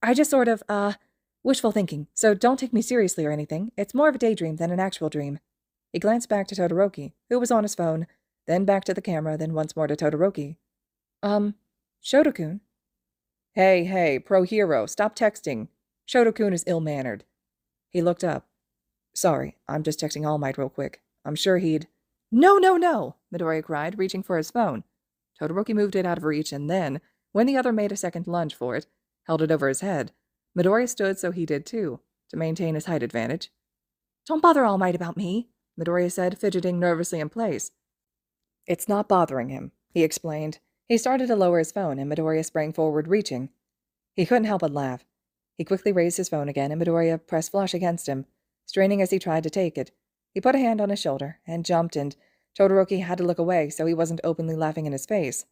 I just sort of, wishful thinking, so don't take me seriously or anything. It's more of a daydream than an actual dream. He glanced back to Todoroki, who was on his phone, then back to the camera, then once more to Todoroki. Shouto-kun? Hey, pro-hero, stop texting. Shouto-kun is ill-mannered. He looked up. Sorry, I'm just texting All Might real quick. I'm sure he'd... No, Midoriya cried, reaching for his phone. Todoroki moved it out of reach, and then, when the other made a second lunge for it, held it over his head. Midoriya stood so he did too, to maintain his height advantage. Don't bother All Might about me, Midoriya said, fidgeting nervously in place. It's not bothering him, he explained. He started to lower his phone, and Midoriya sprang forward, reaching. He couldn't help but laugh. He quickly raised his phone again, and Midoriya pressed flush against him, straining as he tried to take it. He put a hand on his shoulder and jumped, and Todoroki had to look away so he wasn't openly laughing in his face.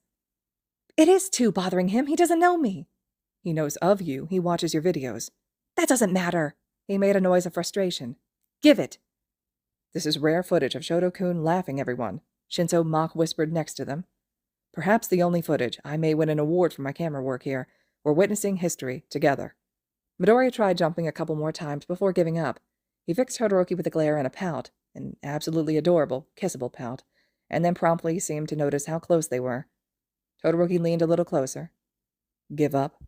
It is too bothering him. He doesn't know me. He knows of you. He watches your videos. That doesn't matter. He made a noise of frustration. Give it. This is rare footage of Shouto-kun laughing everyone, Shinso mock whispered next to them. Perhaps the only footage. I may win an award for my camera work here. We're witnessing history together. Midoriya tried jumping a couple more times before giving up. He fixed Todoroki with a glare and a pout, an absolutely adorable, kissable pout, and then promptly seemed to notice how close they were. Todoroki leaned a little closer. Give up?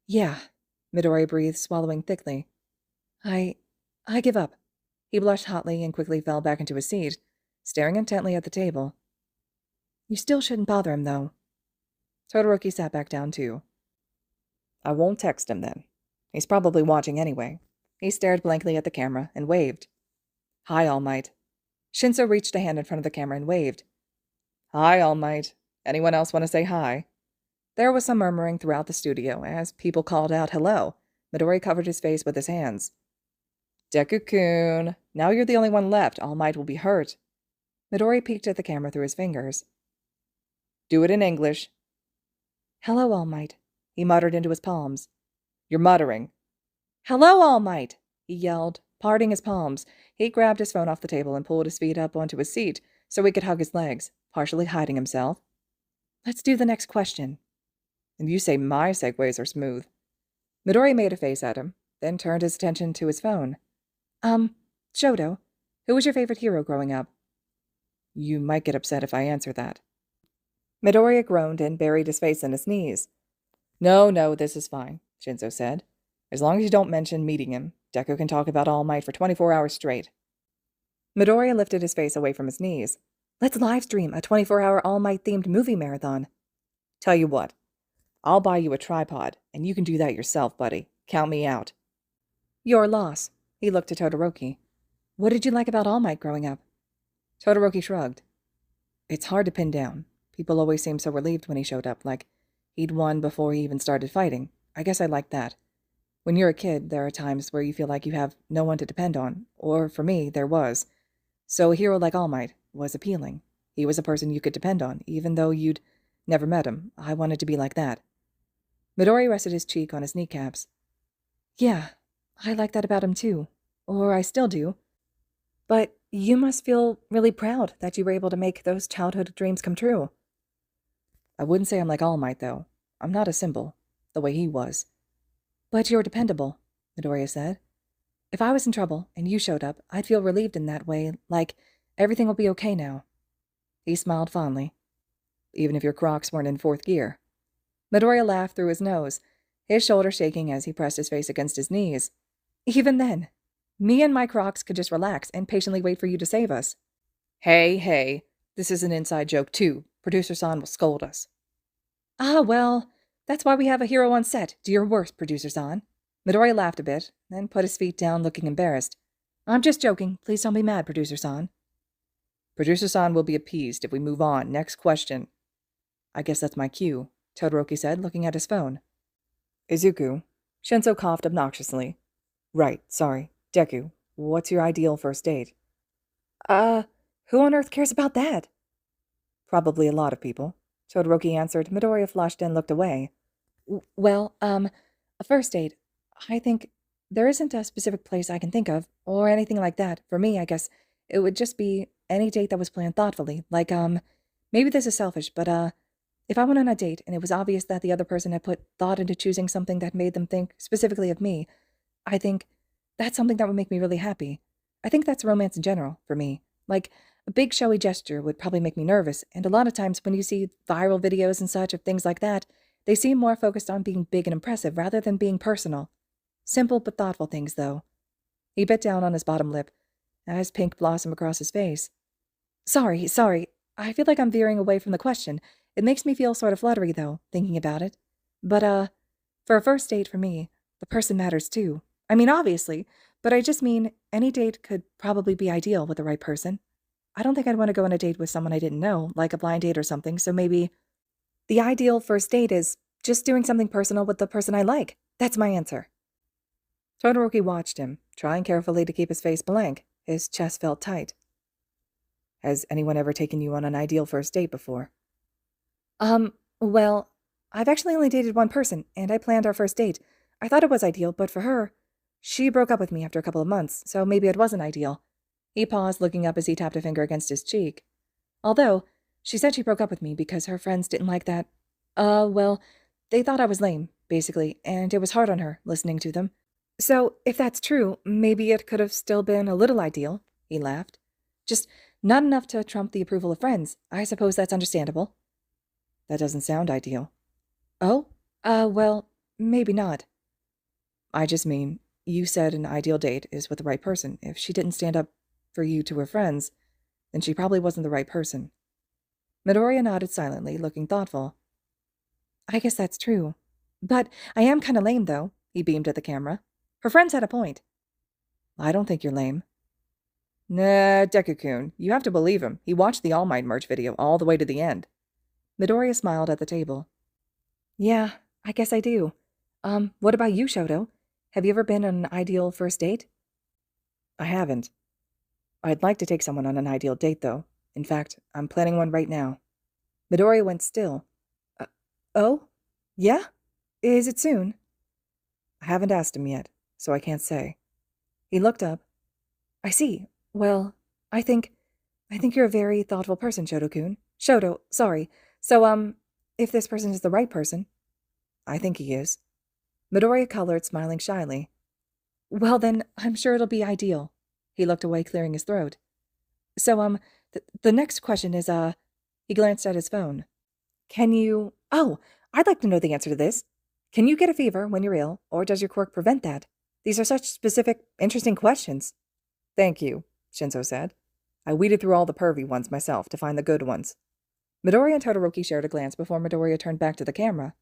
Yeah, Midoriya breathed, swallowing thickly. I give up. He blushed hotly and quickly fell back into his seat, staring intently at the table. You still shouldn't bother him, though. Todoroki sat back down, too. I won't text him, then. He's probably watching anyway. He stared blankly at the camera and waved. Hi, All Might. Shinso reached a hand in front of the camera and waved. Hi, All Might. Anyone else want to say hi? There was some murmuring throughout the studio as people called out hello. Midori covered his face with his hands. Deku-kun, now you're the only one left. All Might will be hurt. Midori peeked at the camera through his fingers. Do it in English. Hello, All Might, he muttered into his palms. You're muttering. Hello, All Might, he yelled, parting his palms. He grabbed his phone off the table and pulled his feet up onto his seat so he could hug his legs, partially hiding himself. Let's do the next question. And you say my segues are smooth. Midori made a face at him, then turned his attention to his phone. Shouto, who was your favorite hero growing up? You might get upset if I answer that. Midoriya groaned and buried his face in his knees. No, this is fine, Shinso said. As long as you don't mention meeting him, Deku can talk about All Might for 24 hours straight. Midoriya lifted his face away from his knees. Let's live stream a 24-hour All Might-themed movie marathon. Tell you what, I'll buy you a tripod, and you can do that yourself, buddy. Count me out. Your loss. He looked at Todoroki. What did you like about All Might growing up? Todoroki shrugged. It's hard to pin down. People always seemed so relieved when he showed up, like he'd won before he even started fighting. I guess I liked that. When you're a kid, there are times where you feel like you have no one to depend on, or for me, there was. So a hero like All Might was appealing. He was a person you could depend on, even though you'd never met him. I wanted to be like that. Midori rested his cheek on his kneecaps. Yeah, I like that about him too. Or I still do. But you must feel really proud that you were able to make those childhood dreams come true. I wouldn't say I'm like All Might, though. I'm not a symbol, the way he was. But you're dependable, Midoriya said. If I was in trouble and you showed up, I'd feel relieved in that way, like everything will be okay now. He smiled fondly. Even if your Crocs weren't in fourth gear. Midoriya laughed through his nose, his shoulder shaking as he pressed his face against his knees. Even then, me and my Crocs could just relax and patiently wait for you to save us. Hey, this is an inside joke too. Producer-san will scold us. Ah, well, that's why we have a hero on set. Do your worst, Producer-san. Midoriya laughed a bit, then put his feet down, looking embarrassed. I'm just joking. Please don't be mad, Producer-san. Producer-san will be appeased if we move on. Next question. I guess that's my cue, Todoroki said, looking at his phone. Izuku. Shinso coughed obnoxiously. Right, sorry. Deku, what's your ideal first date? Who on earth cares about that? Probably a lot of people, Todoroki answered. Midoriya flushed and looked away. Well, a first date. I think there isn't a specific place I can think of, or anything like that. For me, I guess it would just be any date that was planned thoughtfully. Like, maybe this is selfish, but, if I went on a date and it was obvious that the other person had put thought into choosing something that made them think specifically of me, I think that's something that would make me really happy. I think that's romance in general, for me. Like, a big showy gesture would probably make me nervous, and a lot of times when you see viral videos and such of things like that, they seem more focused on being big and impressive rather than being personal. Simple but thoughtful things, though. He bit down on his bottom lip, as pink blossomed across his face. Sorry. I feel like I'm veering away from the question. It makes me feel sort of fluttery, though, thinking about it. But, for a first date for me, the person matters too. I mean, obviously, but I just mean any date could probably be ideal with the right person. I don't think I'd want to go on a date with someone I didn't know, like a blind date or something, so maybe the ideal first date is just doing something personal with the person I like. That's my answer. Todoroki watched him, trying carefully to keep his face blank. His chest felt tight. Has anyone ever taken you on an ideal first date before? Well, I've actually only dated one person, and I planned our first date. I thought it was ideal, but for her, she broke up with me after a couple of months, so maybe it wasn't ideal. He paused, looking up as he tapped a finger against his cheek. Although, she said she broke up with me because her friends didn't like that. Well, they thought I was lame, basically, and it was hard on her, listening to them. So, if that's true, maybe it could have still been a little ideal, he laughed. Just not enough to trump the approval of friends. I suppose that's understandable. That doesn't sound ideal. Oh? Well, maybe not. I just mean, you said an ideal date is with the right person. If she didn't stand up for you to her friends, then she probably wasn't the right person. Midoriya nodded silently, looking thoughtful. I guess that's true. But I am kind of lame, though, he beamed at the camera. Her friends had a point. I don't think you're lame. Nah, Deku-kun, you have to believe him. He watched the All Might merch video all the way to the end. Midoriya smiled at the table. Yeah, I guess I do. What about you, Shouto? Have you ever been on an ideal first date? I haven't. I'd like to take someone on an ideal date, though. In fact, I'm planning one right now. Midoriya went still. Oh? Yeah? Is it soon? I haven't asked him yet, so I can't say. He looked up. I see. Well, I think you're a very thoughtful person, Shouto-kun. Shouto, sorry. So, if this person is the right person. I think he is. Midoriya colored, smiling shyly. Well, then, I'm sure it'll be ideal. He looked away, clearing his throat. So, the next question is, he glanced at his phone. Can you... Oh, I'd like to know the answer to this. Can you get a fever when you're ill, or does your quirk prevent that? These are such specific, interesting questions. Thank you, Shinzo said. I weeded through all the pervy ones myself to find the good ones. Midoriya and Todoroki shared a glance before Midoriya turned back to the camera.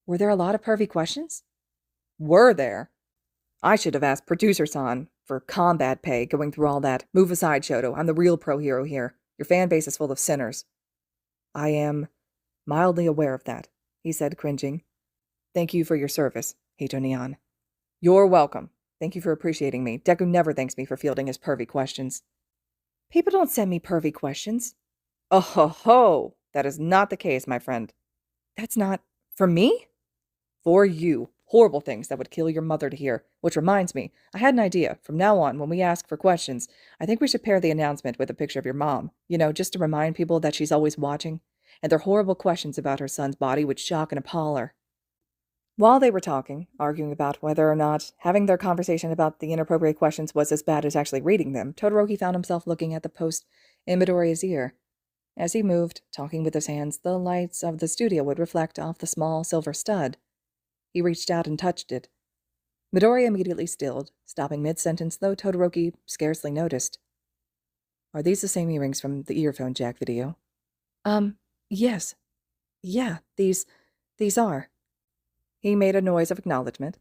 Were there a lot of pervy questions? Were there? I should have asked Producer-san for combat pay going through all that. Move aside, Shouto. I'm the real pro hero here. Your fan base is full of sinners. I am mildly aware of that, he said, cringing. Thank you for your service, Hito-Neon. You're welcome. Thank you for appreciating me. Deku never thanks me for fielding his pervy questions. People don't send me pervy questions. Oh ho ho! That is not the case, my friend. That's not... for me? For you. Horrible things that would kill your mother to hear. Which reminds me, I had an idea. From now on, when we ask for questions, I think we should pair the announcement with a picture of your mom. You know, just to remind people that she's always watching. And their horrible questions about her son's body would shock and appall her. While they were talking, arguing about whether or not having their conversation about the inappropriate questions was as bad as actually reading them, Todoroki found himself looking at the post in Midoriya's ear. As he moved, talking with his hands, the lights of the studio would reflect off the small silver stud. He reached out and touched it. Midoriya immediately stilled, stopping mid-sentence, though Todoroki scarcely noticed. Are these the same earrings from the earphone jack video? Yes. Yeah, these are. He made a noise of acknowledgement.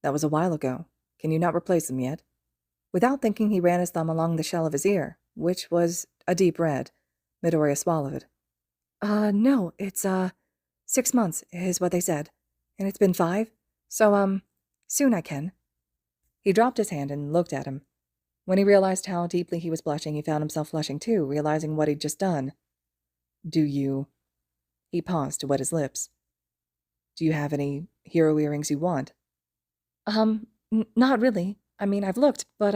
That was a while ago. Can you not replace them yet? Without thinking, he ran his thumb along the shell of his ear, which was a deep red. Midoriya swallowed. No, it's, 6 months, is what they said. And it's been 5, so, soon I can. He dropped his hand and looked at him. When he realized how deeply he was blushing, he found himself flushing too, realizing what he'd just done. Do you... He paused to wet his lips. Do you have any hero earrings you want? Not really. I mean, I've looked, but,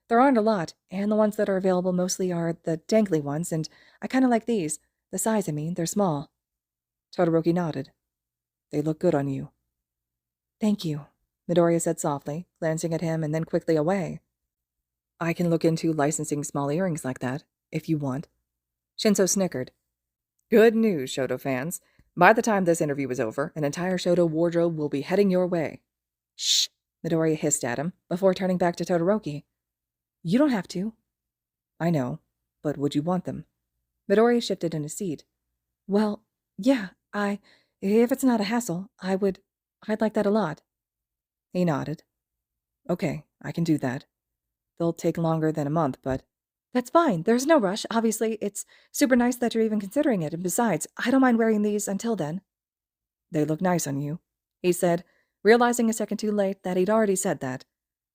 there aren't a lot, and the ones that are available mostly are the dangly ones, and I kind of like these. The size, I mean, they're small. Todoroki nodded. They look good on you. Thank you, Midoriya said softly, glancing at him and then quickly away. I can look into licensing small earrings like that, if you want. Shinzo snickered. Good news, Shouto fans. By the time this interview is over, an entire Shouto wardrobe will be heading your way. Shh, Midoriya hissed at him, before turning back to Todoroki. You don't have to. I know, but would you want them? Midoriya shifted in his seat. Well, yeah, if it's not a hassle, I'd like that a lot. He nodded. Okay, I can do that. They'll take longer than a month, but... That's fine. There's no rush. Obviously, it's super nice that you're even considering it, and besides, I don't mind wearing these until then. They look nice on you, he said, realizing a second too late that he'd already said that.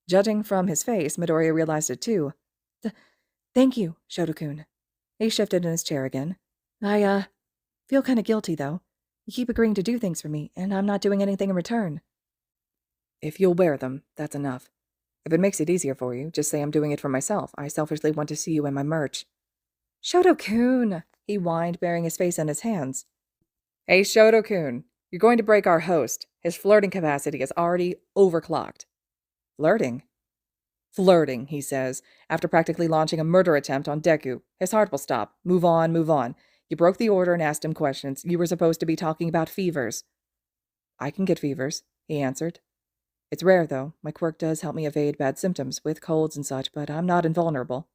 Judging from his face, Midoriya realized it too. Thank you, Shouto-kun. He shifted in his chair again. I, feel kinda guilty, though. You keep agreeing to do things for me, and I'm not doing anything in return. If you'll wear them, that's enough. If it makes it easier for you, just say I'm doing it for myself. I selfishly want to see you in my merch. Shouto-kun, he whined, burying his face in his hands. Hey, Shouto-kun, you're going to break our host. His flirting capacity is already overclocked. Flirting? Flirting, he says, after practically launching a murder attempt on Deku. His heart will stop. Move on, move on. You broke the order and asked him questions. You were supposed to be talking about fevers. I can get fevers, he answered. It's rare, though. My quirk does help me evade bad symptoms, with colds and such, but I'm not invulnerable.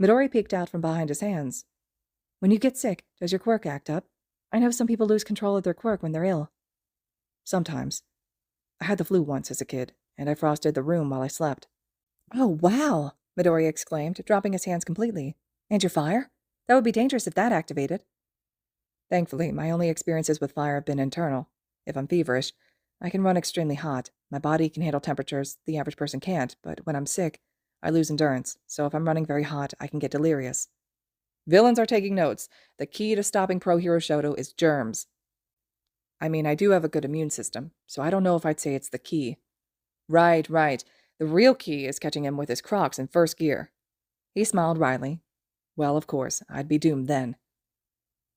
Midori peeked out from behind his hands. When you get sick, does your quirk act up? I know some people lose control of their quirk when they're ill. Sometimes. I had the flu once as a kid, and I frosted the room while I slept. Oh, wow, Midori exclaimed, dropping his hands completely. And your fire? That would be dangerous if that activated. Thankfully, my only experiences with fire have been internal. If I'm feverish, I can run extremely hot. My body can handle temperatures the average person can't, but when I'm sick, I lose endurance, so if I'm running very hot, I can get delirious. Villains are taking notes. The key to stopping Pro Hero Shouto is germs. I mean, I do have a good immune system, so I don't know if I'd say it's the key. Right. The real key is catching him with his Crocs in first gear. He smiled wryly. Well, of course, I'd be doomed then.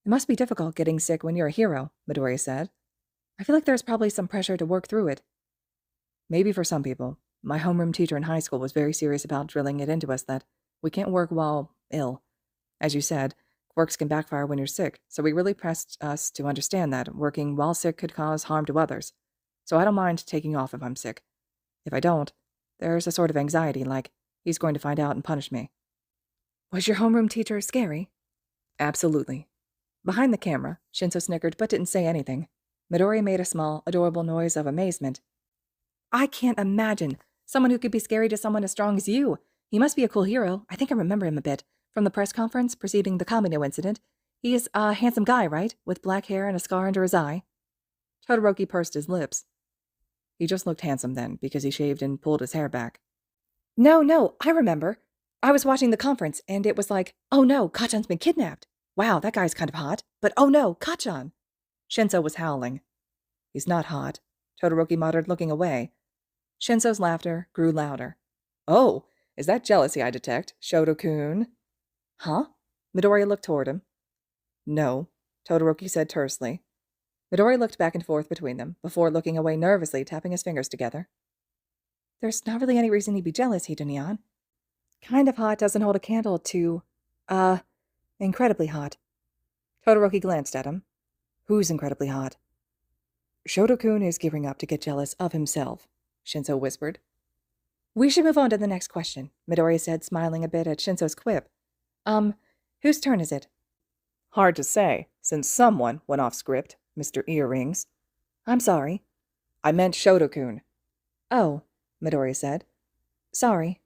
It must be difficult getting sick when you're a hero, Midoriya said. I feel like there's probably some pressure to work through it. Maybe for some people. My homeroom teacher in high school was very serious about drilling it into us that we can't work while ill. As you said, quirks can backfire when you're sick, so he really pressed us to understand that working while sick could cause harm to others. So I don't mind taking off if I'm sick. If I don't, there's a sort of anxiety, like he's going to find out and punish me. Was your homeroom teacher scary? Absolutely. Behind the camera, Shinso snickered but didn't say anything. Midori made a small, adorable noise of amazement. I can't imagine. Someone who could be scary to someone as strong as you. He must be a cool hero. I think I remember him a bit. From the press conference preceding the Kamino incident. He is a handsome guy, right? With black hair and a scar under his eye. Todoroki pursed his lips. He just looked handsome then, because he shaved and pulled his hair back. No, I remember. I was watching the conference, and it was like, oh no, Kachan's been kidnapped. Wow, that guy's kind of hot. But oh no, Kachan. Shinso was howling. He's not hot, Todoroki muttered, looking away. Shinso's laughter grew louder. Oh, is that jealousy I detect, Shouto-kun? Huh? Midoriya looked toward him. No, Todoroki said tersely. Midori looked back and forth between them, before looking away nervously, tapping his fingers together. There's not really any reason he'd be jealous, Hidonian. Kind of hot doesn't hold a candle to, incredibly hot. Todoroki glanced at him. Who's incredibly hot? Shouto-kun is gearing up to get jealous of himself, Shinso whispered. We should move on to the next question, Midori said, smiling a bit at Shinso's quip. Whose turn is it? Hard to say, since someone went off script, Mr. Earrings. I'm sorry. I meant Shouto-kun. Oh, Midori said. Sorry.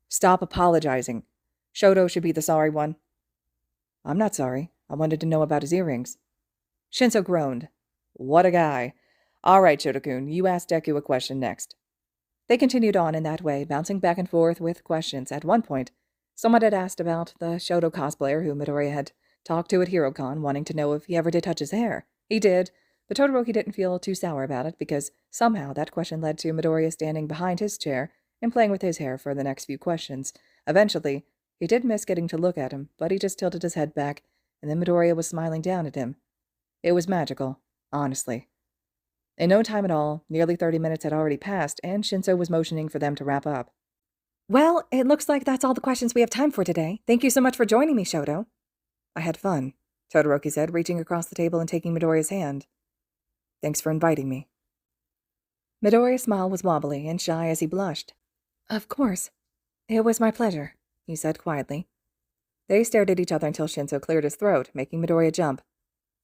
Stop apologizing. Shouto should be the sorry one. I'm not sorry. I wanted to know about his earrings. Shinso groaned. What a guy. All right, Shouto-kun, you ask Deku a question next. They continued on in that way, bouncing back and forth with questions. At one point, someone had asked about the Shouto cosplayer who Midori had talked to at HeroCon, wanting to know if he ever did touch his hair. He did, but Todoroki didn't feel too sour about it, because somehow that question led to Midoriya standing behind his chair and playing with his hair for the next few questions. Eventually, he did miss getting to look at him, but he just tilted his head back, and then Midoriya was smiling down at him. It was magical, honestly. In no time at all, nearly 30 minutes had already passed, and Shinso was motioning for them to wrap up. Well, it looks like that's all the questions we have time for today. Thank you so much for joining me, Shouto. I had fun, Todoroki said, reaching across the table and taking Midoriya's hand. Thanks for inviting me. Midoriya's smile was wobbly and shy as he blushed. Of course. It was my pleasure, he said quietly. They stared at each other until Shinso cleared his throat, making Midoriya jump.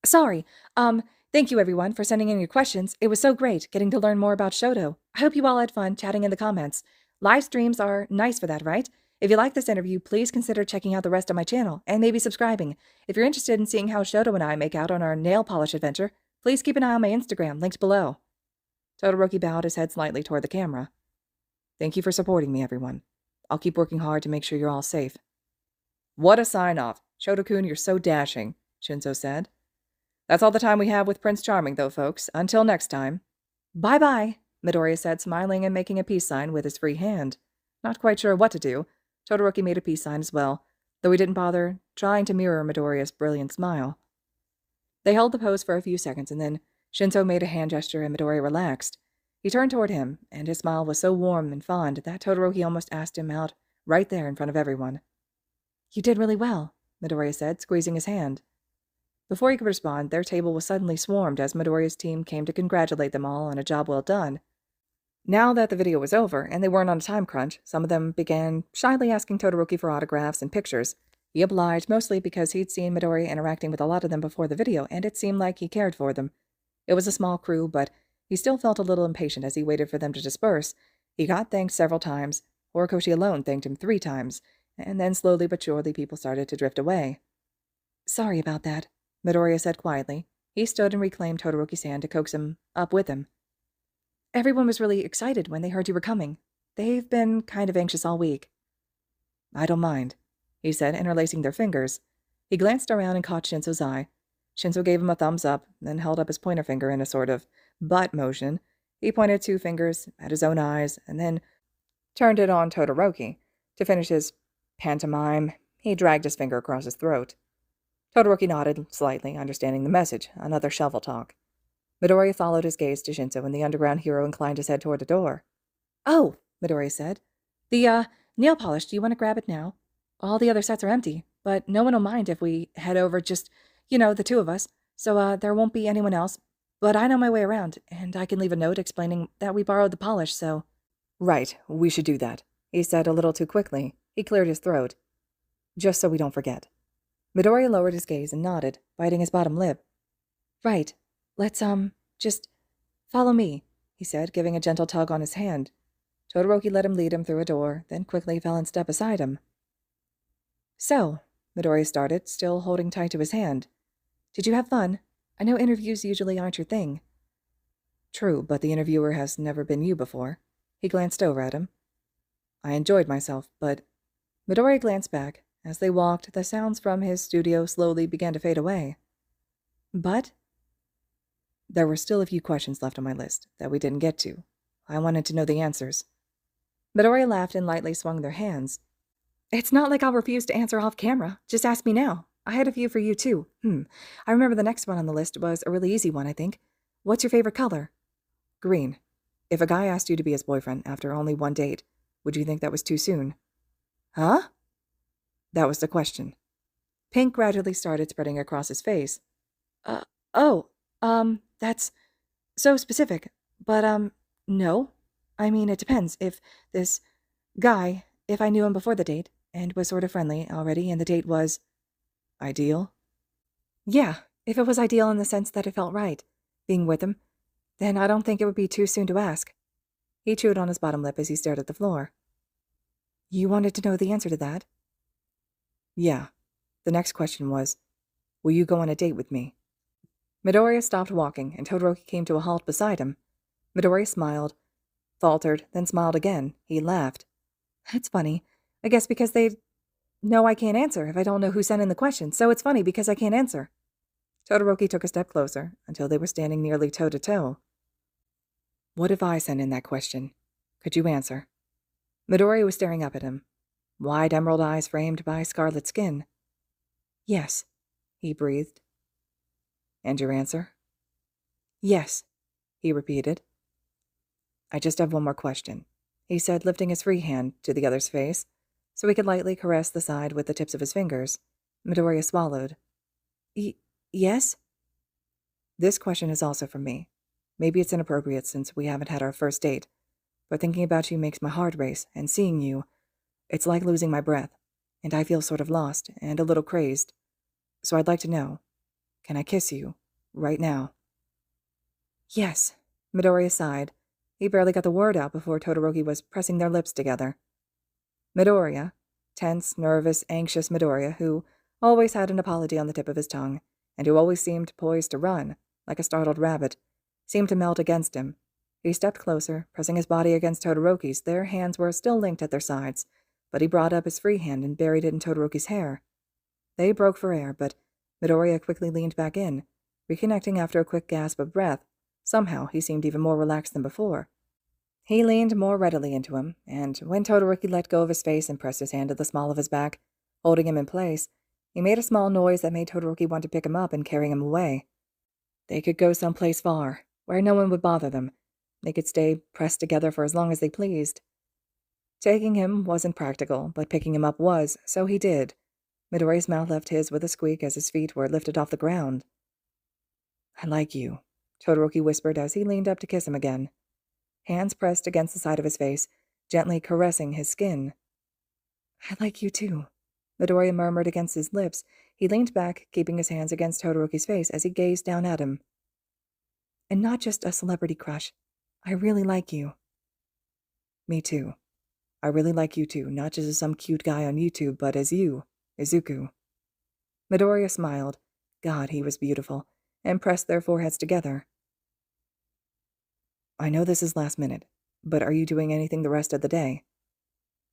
Sorry, thank you everyone for sending in your questions. It was so great getting to learn more about Shouto. I hope you all had fun chatting in the comments. Live streams are nice for that, right? If you like this interview, please consider checking out the rest of my channel, and maybe subscribing. If you're interested in seeing how Shouto and I make out on our nail polish adventure, please keep an eye on my Instagram, linked below. Todoroki bowed his head slightly toward the camera. Thank you for supporting me, everyone. I'll keep working hard to make sure you're all safe. What a sign-off. Shouto-kun, you're so dashing, Shinso said. That's all the time we have with Prince Charming, though, folks. Until next time. Bye-bye, Midoriya said, smiling and making a peace sign with his free hand. Not quite sure what to do, Todoroki made a peace sign as well, though he didn't bother trying to mirror Midoriya's brilliant smile. They held the pose for a few seconds, and then Shinso made a hand gesture and Midoriya relaxed. He turned toward him, and his smile was so warm and fond that Todoroki almost asked him out right there in front of everyone. You did really well, Midoriya said, squeezing his hand. Before he could respond, their table was suddenly swarmed as Midoriya's team came to congratulate them all on a job well done. Now that the video was over, and they weren't on a time crunch, some of them began shyly asking Todoroki for autographs and pictures. He obliged, mostly because he'd seen Midoriya interacting with a lot of them before the video, and it seemed like he cared for them. It was a small crew, but he still felt a little impatient as he waited for them to disperse. He got thanked several times. Horikoshi alone thanked him 3 times, and then slowly but surely people started to drift away. Sorry about that, Midoriya said quietly. He stood and reclaimed Todoroki's hand to coax him up with him. Everyone was really excited when they heard you were coming. They've been kind of anxious all week. I don't mind, he said, interlacing their fingers. He glanced around and caught Shinso's eye. Shinso gave him a thumbs up, then held up his pointer finger in a sort of butt motion. He pointed 2 fingers at his own eyes, and then turned it on Todoroki. To finish his pantomime, he dragged his finger across his throat. Todoroki nodded slightly, understanding the message, another shovel talk. Midoriya followed his gaze to Shinso, and the underground hero inclined his head toward the door. Oh, Midoriya said. The, nail polish, do you want to grab it now? All the other sets are empty, but no one will mind if we head over just, the 2 of us, so, there won't be anyone else. But I know my way around, and I can leave a note explaining that we borrowed the polish, so... Right, we should do that, he said a little too quickly. He cleared his throat. Just so we don't forget. Midoriya lowered his gaze and nodded, biting his bottom lip. Right. Let's, just follow me, he said, giving a gentle tug on his hand. Todoroki let him lead him through a door, then quickly fell in step beside him. So, Midoriya started, still holding tight to his hand. Did you have fun? I know interviews usually aren't your thing. True, but the interviewer has never been you before. He glanced over at him. I enjoyed myself, but... Midoriya glanced back. As they walked, the sounds from his studio slowly began to fade away. But... There were still a few questions left on my list that we didn't get to. I wanted to know the answers. Midoriya laughed and lightly swung their hands. It's not like I'll refuse to answer off camera. Just ask me now. I had a few for you, too. I remember the next one on the list was a really easy one, I think. What's your favorite color? Green. If a guy asked you to be his boyfriend after only 1 date, would you think that was too soon? Huh? That was the question. Pink gradually started spreading across his face. That's so specific. But, no. I mean, it depends. If this guy, if I knew him before the date, and was sort of friendly already, and the date was... Ideal? Yeah, if it was ideal in the sense that it felt right, being with him, then I don't think it would be too soon to ask. He chewed on his bottom lip as he stared at the floor. You wanted to know the answer to that? Yeah. The next question was, will you go on a date with me? Midoriya stopped walking, and Todoroki came to a halt beside him. Midoriya smiled, faltered, then smiled again. He laughed. It's funny. I guess because they know I can't answer if I don't know who sent in the question, so it's funny because I can't answer. Todoroki took a step closer, until they were standing nearly toe-to-toe. What if I sent in that question? Could you answer? Midoriya was staring up at him, wide emerald eyes framed by scarlet skin. Yes, he breathed. And your answer? Yes, he repeated. I just have one more question, he said, lifting his free hand to the other's face, so he could lightly caress the side with the tips of his fingers. Midoriya swallowed. Yes? This question is also from me. Maybe it's inappropriate since we haven't had our first date, but thinking about you makes my heart race, and seeing you, it's like losing my breath, and I feel sort of lost and a little crazed. So I'd like to know, can I kiss you, right now? Yes, Midoriya sighed. He barely got the word out before Todoroki was pressing their lips together. Midoriya, tense, nervous, anxious Midoriya, who always had an apology on the tip of his tongue, and who always seemed poised to run, like a startled rabbit, seemed to melt against him. He stepped closer, pressing his body against Todoroki's. Their hands were still linked at their sides, but he brought up his free hand and buried it in Todoroki's hair. They broke for air, but Midoriya quickly leaned back in, reconnecting after a quick gasp of breath. Somehow he seemed even more relaxed than before. He leaned more readily into him, and when Todoroki let go of his face and pressed his hand to the small of his back, holding him in place, he made a small noise that made Todoroki want to pick him up and carry him away. They could go someplace far, where no one would bother them. They could stay pressed together for as long as they pleased. Taking him wasn't practical, but picking him up was, so he did. Midoriya's mouth left his with a squeak as his feet were lifted off the ground. "I like you," Todoroki whispered as he leaned up to kiss him again. Hands pressed against the side of his face, gently caressing his skin. "I like you too," Midoriya murmured against his lips. He leaned back, keeping his hands against Todoroki's face as he gazed down at him. "And not just a celebrity crush. I really like you." "Me too. I really like you too, not just as some cute guy on YouTube, but as you, Izuku." Midoriya smiled. God, he was beautiful, and pressed their foreheads together. "I know this is last minute, but are you doing anything the rest of the day?"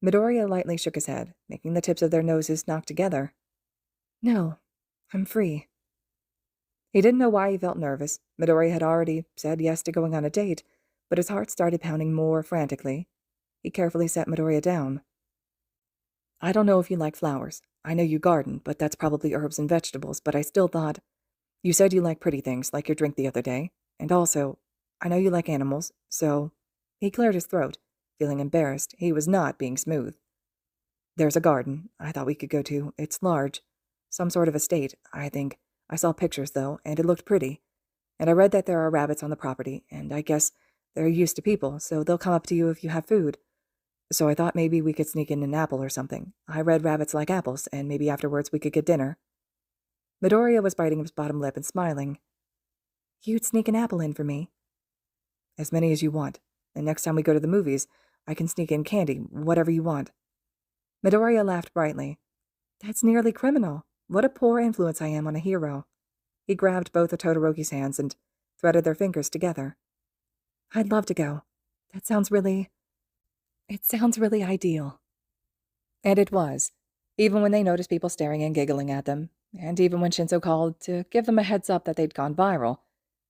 Midoriya lightly shook his head, making the tips of their noses knock together. "No, I'm free." He didn't know why he felt nervous. Midoriya had already said yes to going on a date, but his heart started pounding more frantically. He carefully set Midoriya down. "I don't know if you like flowers. I know you garden, but that's probably herbs and vegetables, but I still thought... You said you like pretty things, like your drink the other day, and also... I know you like animals, so..." He cleared his throat, feeling embarrassed. He was not being smooth. "There's a garden I thought we could go to. It's large. Some sort of estate, I think. I saw pictures, though, and it looked pretty. And I read that there are rabbits on the property, and I guess they're used to people, so they'll come up to you if you have food. So I thought maybe we could sneak in an apple or something. I read rabbits like apples, and maybe afterwards we could get dinner." Midoriya was biting his bottom lip and smiling. "You'd sneak an apple in for me?" "As many as you want. And next time we go to the movies, I can sneak in candy, whatever you want." Midoriya laughed brightly. "That's nearly criminal. What a poor influence I am on a hero." He grabbed both of Todoroki's hands and threaded their fingers together. "I'd love to go. It sounds really ideal." And it was, even when they noticed people staring and giggling at them, and even when Shinso called to give them a heads up that they'd gone viral,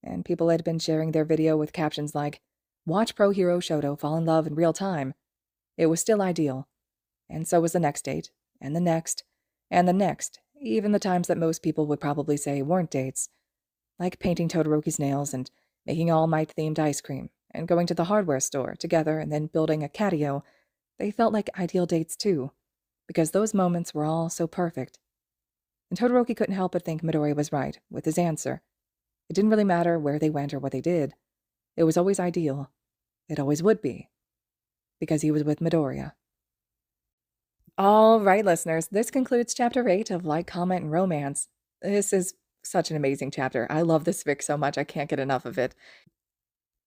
and people had been sharing their video with captions like, "Watch pro hero Shouto fall in love in real time." It was still ideal. And so was the next date, and the next, and the next, even the times that most people would probably say weren't dates, like painting Todoroki's nails and making All Might-themed ice cream, and going to the hardware store together and then building a catio. They felt like ideal dates too, because those moments were all so perfect. And Todoroki couldn't help but think Midoriya was right with his answer. It didn't really matter where they went or what they did. It was always ideal. It always would be. Because he was with Midoriya. All right, listeners, this concludes Chapter 8 of Like, Comment, and Romance. This is such an amazing chapter. I love this fic so much, I can't get enough of it.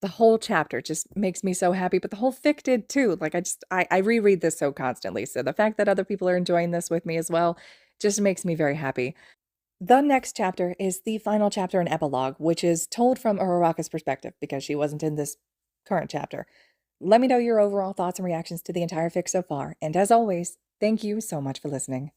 The whole chapter just makes me so happy, but the whole fic did too. Like, I reread this so constantly, so the fact that other people are enjoying this with me as well just makes me very happy. The next chapter is the final chapter and epilogue, which is told from Uraraka's perspective, because she wasn't in this current chapter. Let me know your overall thoughts and reactions to the entire fic so far, and as always, thank you so much for listening.